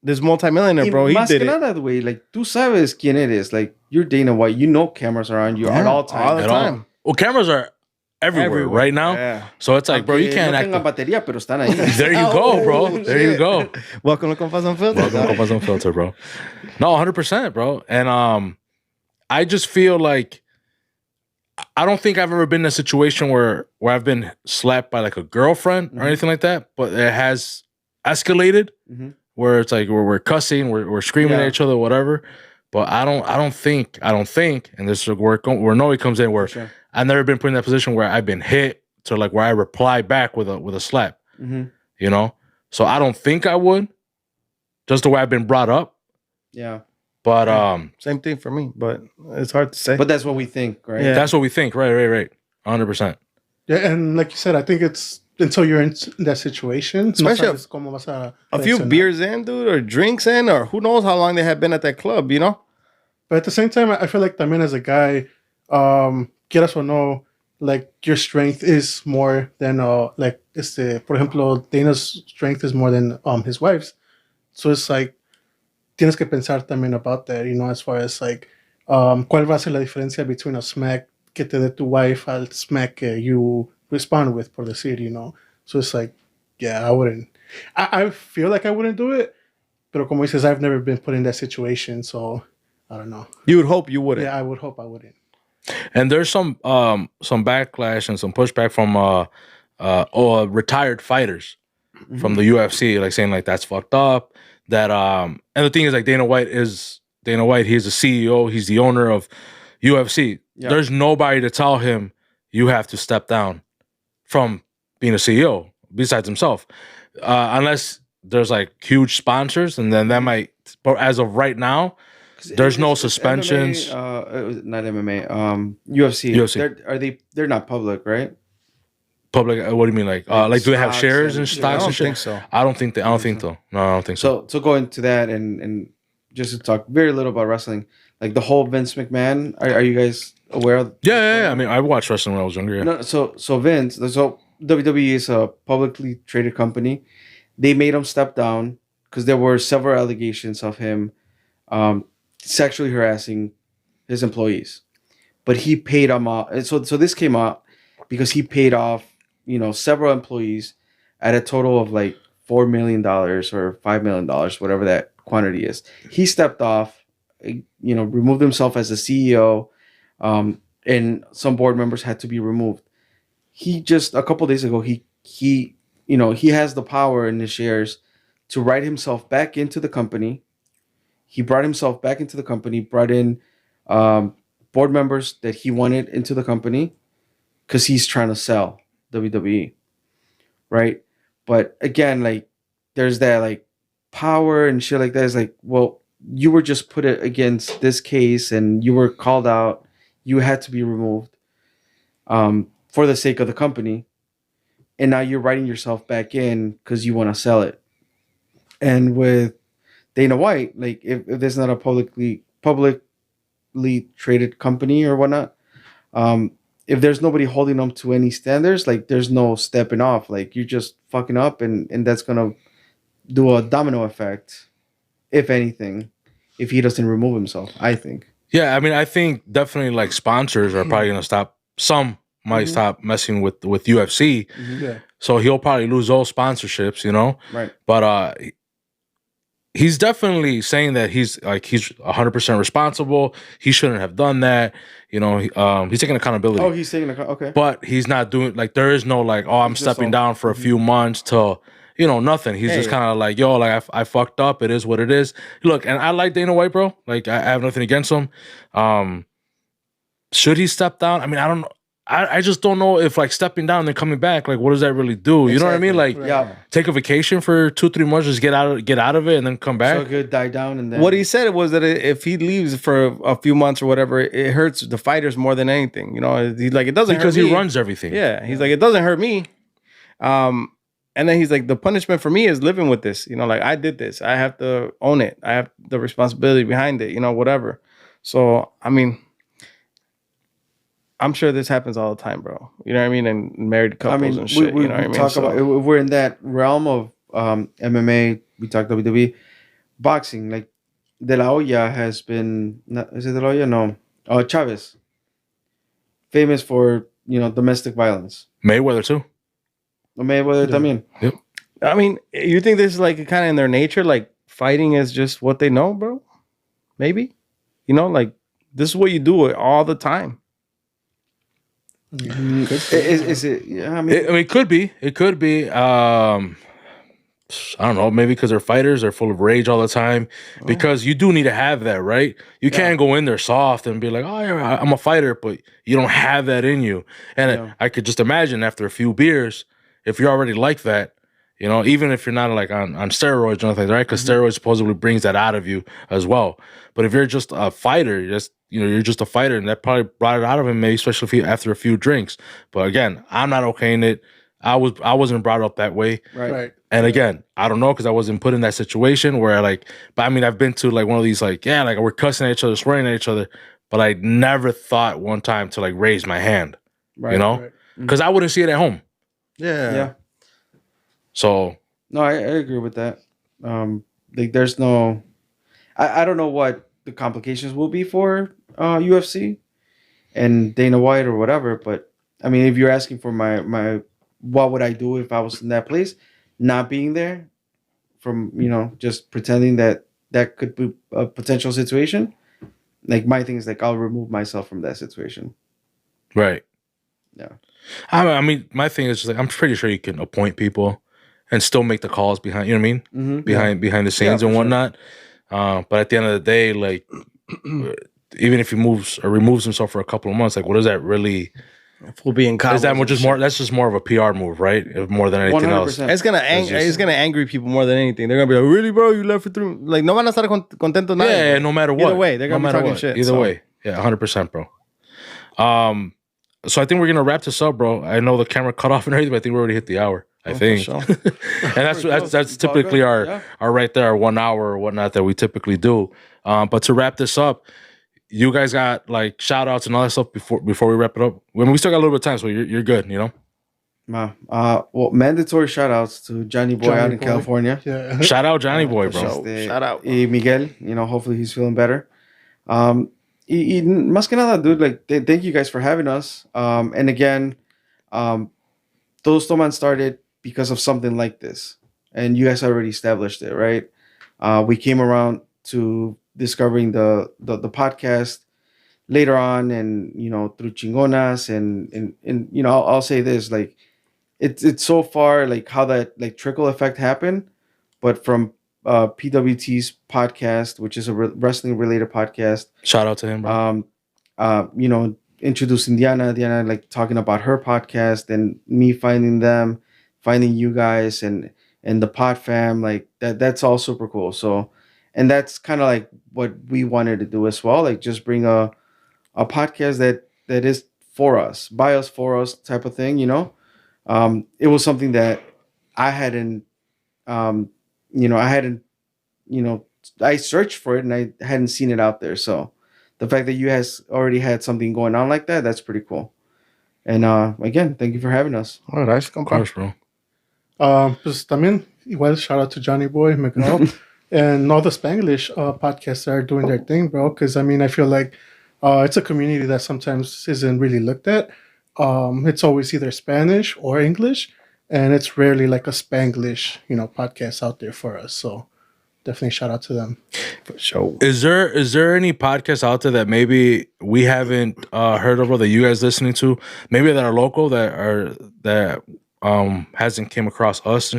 this multimillionaire, bro, he did it. Más que nada, güey. Like tú sabes quién eres. Like you're Dana White. You know cameras are on you at all times. All the time. Well, cameras are everywhere right now. Yeah. So it's like, bro, you can't act. Batería, pero están ahí. There you go, bro. There you go. Welcome to Compas Unfiltered. Welcome to Compas Unfiltered, bro. No, 100%, bro. And I just feel like I don't think I've ever been in a situation where I've been slapped by like a girlfriend or anything like that, but it has escalated where it's like we're cussing, we're screaming at each other, whatever. But I don't think, and this is where Noe comes in, where I've never been put in that position where I've been hit to like where I reply back with a slap, you know. So I don't think I would, just the way I've been brought up. Yeah. But same thing for me, but it's hard to say. But that's what we think, right? Yeah. that's what we think, right, 100%. Yeah, and like you said, I think it's until you're in that situation. Especially no sabes cómo vas a few reaccionar. beers in, dude, or drinks in, or who knows how long they have been at that club, you know? But at the same time, I feel like también as a guy, quieras o no, like your strength is more than like por ejemplo, Dana's strength is more than his wife's. So it's like tienes que pensar también about that, you know, as far as like cuál va a ser la diferencia between a smack que te dé tu wife al smack que you respond with, por decir, you know. So it's like, yeah, I wouldn't. I feel like I wouldn't do it, pero como dices, I've never been put in that situation, so I don't know. You would hope you wouldn't. Yeah, I would hope I wouldn't. And there's some backlash and some pushback from retired fighters from the UFC, like saying like that's fucked up. That and the thing is like Dana White. He's the CEO. He's the owner of UFC. Yeah. There's nobody to tell him you have to step down from being a CEO besides himself, unless there's like huge sponsors, and then that might. But as of right now, there's no suspensions. MMA, not MMA. UFC. UFC. They're not public, right? Public. What do you mean? Like do they have stocks shares and and- stocks I and shit? think so. I don't think so. No, I don't think so. So go into that and just to talk very little about wrestling, like the whole Vince McMahon. Are you guys aware of? Yeah. I mean, I watched wrestling when I was younger. Yeah. No, so Vince. So WWE is a publicly traded company. They made him step down because there were several allegations of him sexually harassing his employees, but he paid them off. And so this came up because he paid off, you know, several employees at a total of like $4 million or $5 million, whatever that quantity is. He stepped off, you know, removed himself as the CEO, and some board members had to be removed. He just a couple days ago, he you know, he has the power in his shares to write himself back into the company. He brought himself back into the company, brought in board members that he wanted into the company because he's trying to sell WWE, right? But again, like there's that like power and shit like that. It's like, well, you were just put it against this case and you were called out. You had to be removed for the sake of the company. And now you're writing yourself back in because you want to sell it. And with Dana White, like if there's not a publicly traded company or whatnot, if there's nobody holding them to any standards, like there's no stepping off. Like you're just fucking up, and that's gonna do a domino effect, if anything, if he doesn't remove himself. I think. Yeah, I mean, I think definitely like sponsors are probably gonna stop. Some might stop messing with UFC, Yeah. so he'll probably lose those sponsorships, you know. Right. But he's definitely saying that he's 100% responsible. He shouldn't have done that. You know, he's taking accountability. Oh, he's taking okay. But he's not doing like there is no like, oh, I'm He's just stepping all- down for a few months till, you know, nothing. He's just Hey. kind of like, yo, like I fucked up. It is what it is. Look, and I like Dana White, bro. Like I have nothing against him. Should he step down? I mean, I don't know. I just don't know if like stepping down and then coming back, like what does that really do? You know what I mean? Like Yeah. take a vacation for 2-3 months, just get out of it and then come back. So it could die down and then What he said was that if he leaves for a few months or whatever, it hurts the fighters more than anything. You know, he's like, it doesn't because hurt he me. runs everything. Yeah, he's like, it doesn't hurt me. And then he's like, the punishment for me is living with this. You know, like I did this. I have to own it. I have the responsibility behind it. You know, whatever. So I mean, I'm sure this happens all the time, bro. You know what I mean? And married couples and shit. we you know what I mean? talk So- about if we're in that realm of MMA. We talk WWE, boxing. Like De La Hoya has been. Is it De La Hoya? No, Chavez. Famous for domestic violence. Mayweather too. Mayweather también. I mean, you think this is like kind of in their nature? Like fighting is just what they know, bro? Maybe, like this is what you do all the time. Is it? Yeah, I mean, It could be. It could be. I don't know. Maybe because they're fighters, they're full of rage all the time. Because you do need to have that, right? You can't go in there soft and be like, "Oh, yeah, I'm a fighter," but you don't have that in you. And I could just imagine after a few beers, if you're already like that, even if you're not like on steroids or nothing, right? Because steroids supposedly brings that out of you as well. But if you're just a fighter, you're just a fighter, and that probably brought it out of him, maybe especially if after a few drinks. But again, I'm not okaying it. I wasn't brought up that way. right. And again, I don't know because I wasn't put in that situation where but I mean, I've been to like one of these like we're cussing at each other, swearing at each other, but I never thought one time to like raise my hand, Right. because I wouldn't see it at home. Yeah. So No, I agree with that. Like there's no, I don't know what the complications will be for UFC and Dana White or whatever, but I mean, if you're asking for my what would I do if I was in that place, not being there, from just pretending that could be a potential situation. Like my thing is like I'll remove myself from that situation. right. Yeah. I mean, my thing is just like I'm pretty sure you can appoint people and still make the calls behind. You know what I mean? Mm-hmm. Behind the scenes and whatnot. But at the end of the day, like even if he moves or removes himself for a couple of months, like what does that really? For being Is that just more? That's just more of a PR move, right? More than anything else. 100%. It's gonna angry people more than anything. They're gonna be like, "Really, bro? You left for 3?" Like, no van a estar contentos. Yeah, no matter what. Either way, they're gonna be talking shit. Either way, yeah, 100%, bro. So I think we're gonna wrap this up, bro. I know the camera cut off and everything, but I think we already hit the hour. I think, sure. and that's typically our right there, our 1 hour or whatnot that we typically do. But to wrap this up, you guys got like shout outs and all that stuff before we wrap it up. When we still got a little bit of time, so you're good, Wow. Well, mandatory shout outs to Johnny Boy out in California. Yeah. Shout out Johnny Boy, bro. Shout out. Miguel, hopefully he's feeling better. Y más que nada, dude, like, thank you guys for having us. And again, Todos Toman started because of something like this. And you guys already established it, right? We came around to discovering the podcast later on, and through Chingonas, and I'll say this, like it's so far like how that like trickle effect happened, but from PWT's podcast, which is a wrestling related podcast. Shout out to him, bro. Introducing Diana like talking about her podcast, and me finding you guys and the pod fam, like that's all super cool. So, and that's kind of like what we wanted to do as well, like just bring a podcast that is for us, by us, for us type of thing. It was something that I hadn't, I searched for it and I hadn't seen it out there. So the fact that you guys already had something going on like that's pretty cool. And again, thank you for having us. All right, Of course, bro. Pues también igual shout out to Johnny Boy, Miguel, and all the Spanglish podcasts that are doing their thing, bro. Because I feel like it's a community that sometimes isn't really looked at. It's always either Spanish or English, and it's rarely like a Spanglish, podcast out there for us. So definitely shout out to them. For sure. Is there any podcasts out there that maybe we haven't heard of, or that you guys listening to, maybe that are local that hasn't came across us?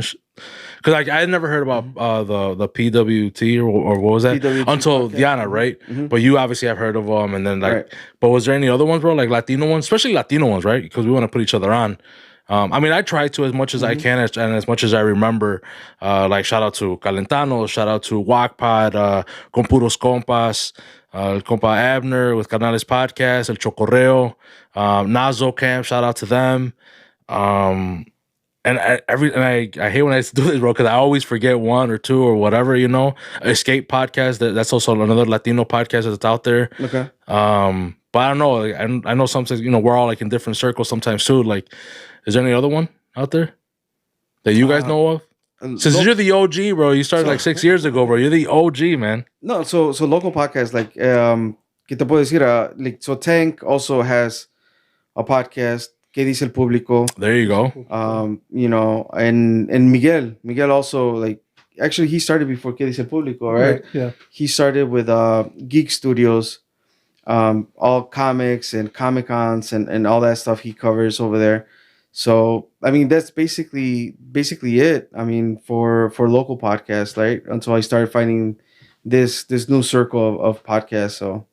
Because I had never heard about the PWT or what was that PWT until podcast. Diana, right? Mm-hmm. But you obviously have heard of them, and then Right. But was there any other ones, bro? Like Latino ones, especially Latino ones, right? Because we want to put each other on. I mean, I try to as much as I can, and as much as I remember. Like shout out to Calentano, shout out to Walkpod, Con Puros Compas, El Compa Abner with Canales Podcast, El Chocorreo, Nazo Camp, shout out to them. And I hate when I do this, bro, because I always forget one or two or whatever, Escape Podcast, that's also another Latino podcast that's out there. Okay. But I don't know. Like, I know sometimes, we're all like in different circles sometimes too. Like, is there any other one out there that you guys know of? Since you're the OG, bro, you started like 6 years ago, bro. You're the OG, man. No, so local podcasts like ¿qué te puedo decir? Like, so Tank also has a podcast. ¿Qué dice el público? There you go. And Miguel also, like, actually he started before ¿Qué dice el público, right? Yeah. He started with Geek Studios. all comics and Comic Cons and all that stuff he covers over there. So I mean that's basically it. I mean for local podcasts, right? Until I started finding this new circle of podcasts. So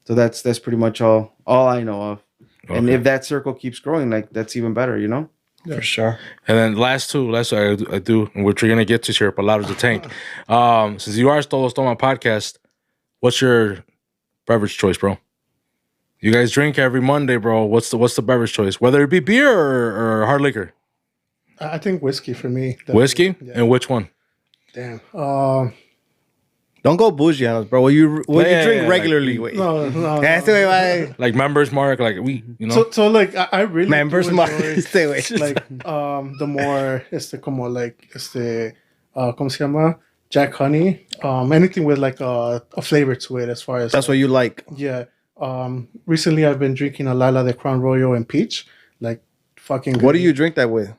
that's pretty much all I know of. Okay. And if that circle keeps growing, like that's even better, you know? Yeah. For sure. And then last two I do, which we're gonna get to here, Palabras de Tank. Since you are Todos Toman podcast, what's your beverage choice, bro? You guys drink every Monday, bro. What's the beverage choice? Whether it be beer or hard liquor? I think whiskey for me. Definitely. Whiskey? Yeah. And which one? Damn. Don't go bougie on us, bro. What you drink regularly? Like, no. That's the way like Members Mark, like we, you know. So like I really Members Mark. Stay away. Like the more como like ¿cómo se llama? Jack Honey. Anything with like a flavor to it as far as that's what you like. Yeah. Recently I've been drinking a Lala de Crown Royal and peach. Like fucking good. What do you drink that with?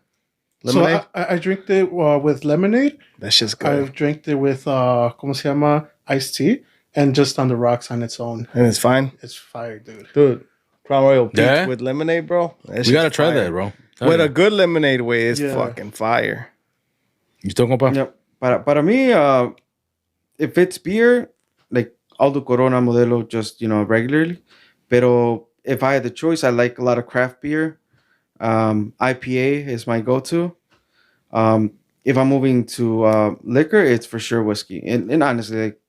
Lemonade? So I drank it with lemonade. That's just good. I've drank it with ¿cómo se llama? Iced tea and just on the rocks on its own. And it's fine? It's fire, dude. Dude, Crown Royal peach with lemonade, bro. We gotta try that, bro. With a good lemonade way, it's fucking fire. You talking about? Yep. Para mí, if it's beer, like I'll do Corona Modelo just, regularly. Pero if I had the choice, I like a lot of craft beer. IPA is my go-to. If I'm moving to liquor, it's for sure whiskey. And honestly, like,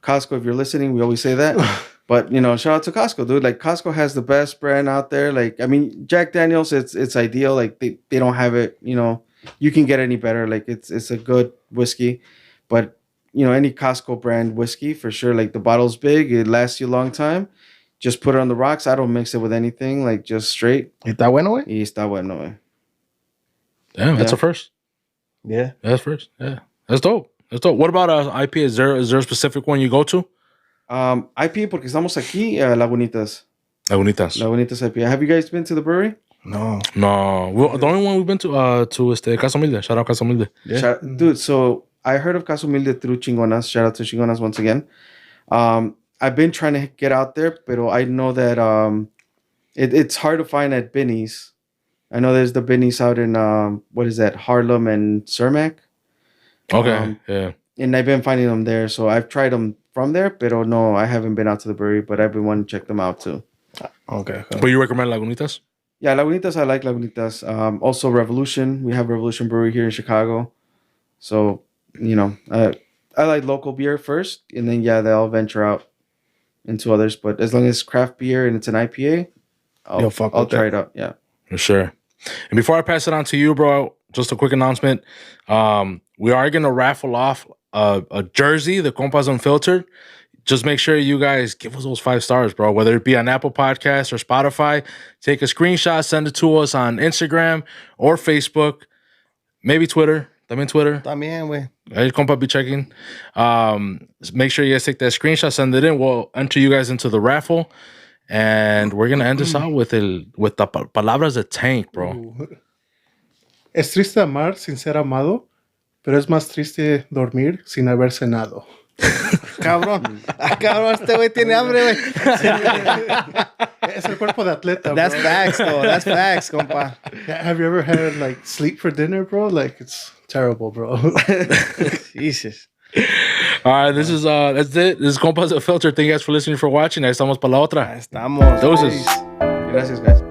Costco, if you're listening, we always say that. But, shout out to Costco, dude. Like, Costco has the best brand out there. Like, I mean, Jack Daniels, it's ideal. Like, they don't have it, you can get any better. Like, it's a good whiskey. But, any Costco brand whiskey, for sure. Like, the bottle's big. It lasts you a long time. Just put it on the rocks. I don't mix it with anything. Like, just straight. ¿Está bueno, güey? Y está bueno, güey. Damn, that's a first. Yeah. That's first. Yeah. That's dope. What about IPA? Is there a specific one you go to? IPA, porque estamos aquí, Lagunitas. Lagunitas IPA. Have you guys been to the brewery? No. Well, the only one we've been to Casa Humilde. Shout out Casa Humilde. Yeah. Dude, so I heard of Casa Humilde through Chingonas. Shout out to Chingonas once again. I've been trying to get out there, but I know that it's hard to find at Binny's. I know there's the Binny's out in Harlem and Cermak. Okay, yeah. And I've been finding them there, so I've tried them from there, but no, I haven't been out to the brewery, but I've been wanting to check them out too. Okay. But you recommend Lagunitas? Yeah, Lagunitas, I like Lagunitas. Also Revolution. We have Revolution Brewery here in Chicago. So, I like local beer first, and then, they'll venture out into others. But as long as it's craft beer and it's an IPA, I'll try it out. Yeah. For sure. And before I pass it on to you, bro, just a quick announcement. We are going to raffle off a jersey, the Compas Unfiltered. Just make sure you guys give us those 5 stars, bro. Whether it be on Apple Podcasts or Spotify, take a screenshot, send it to us on Instagram or Facebook, maybe Twitter. También Twitter. También, güey. El compa be checking. Make sure you guys take that screenshot, send it in. We'll enter you guys into the raffle. And we're going to end this out with the palabras de Tank, bro. Es triste amar sin ser amado, pero es más triste dormir sin haber cenado. Cabrón, este güey tiene hambre, güey. Es el cuerpo de atleta, That's bro. facts, though. That's facts, compa. Have you ever had, like, sleep for dinner, bro? Like, it's terrible, bro. Jesus. All right, that's it. This is Compas Unfiltered. Thank you guys for listening, for watching. Ahí estamos para la otra. Estamos. Doses. Gracias, guys.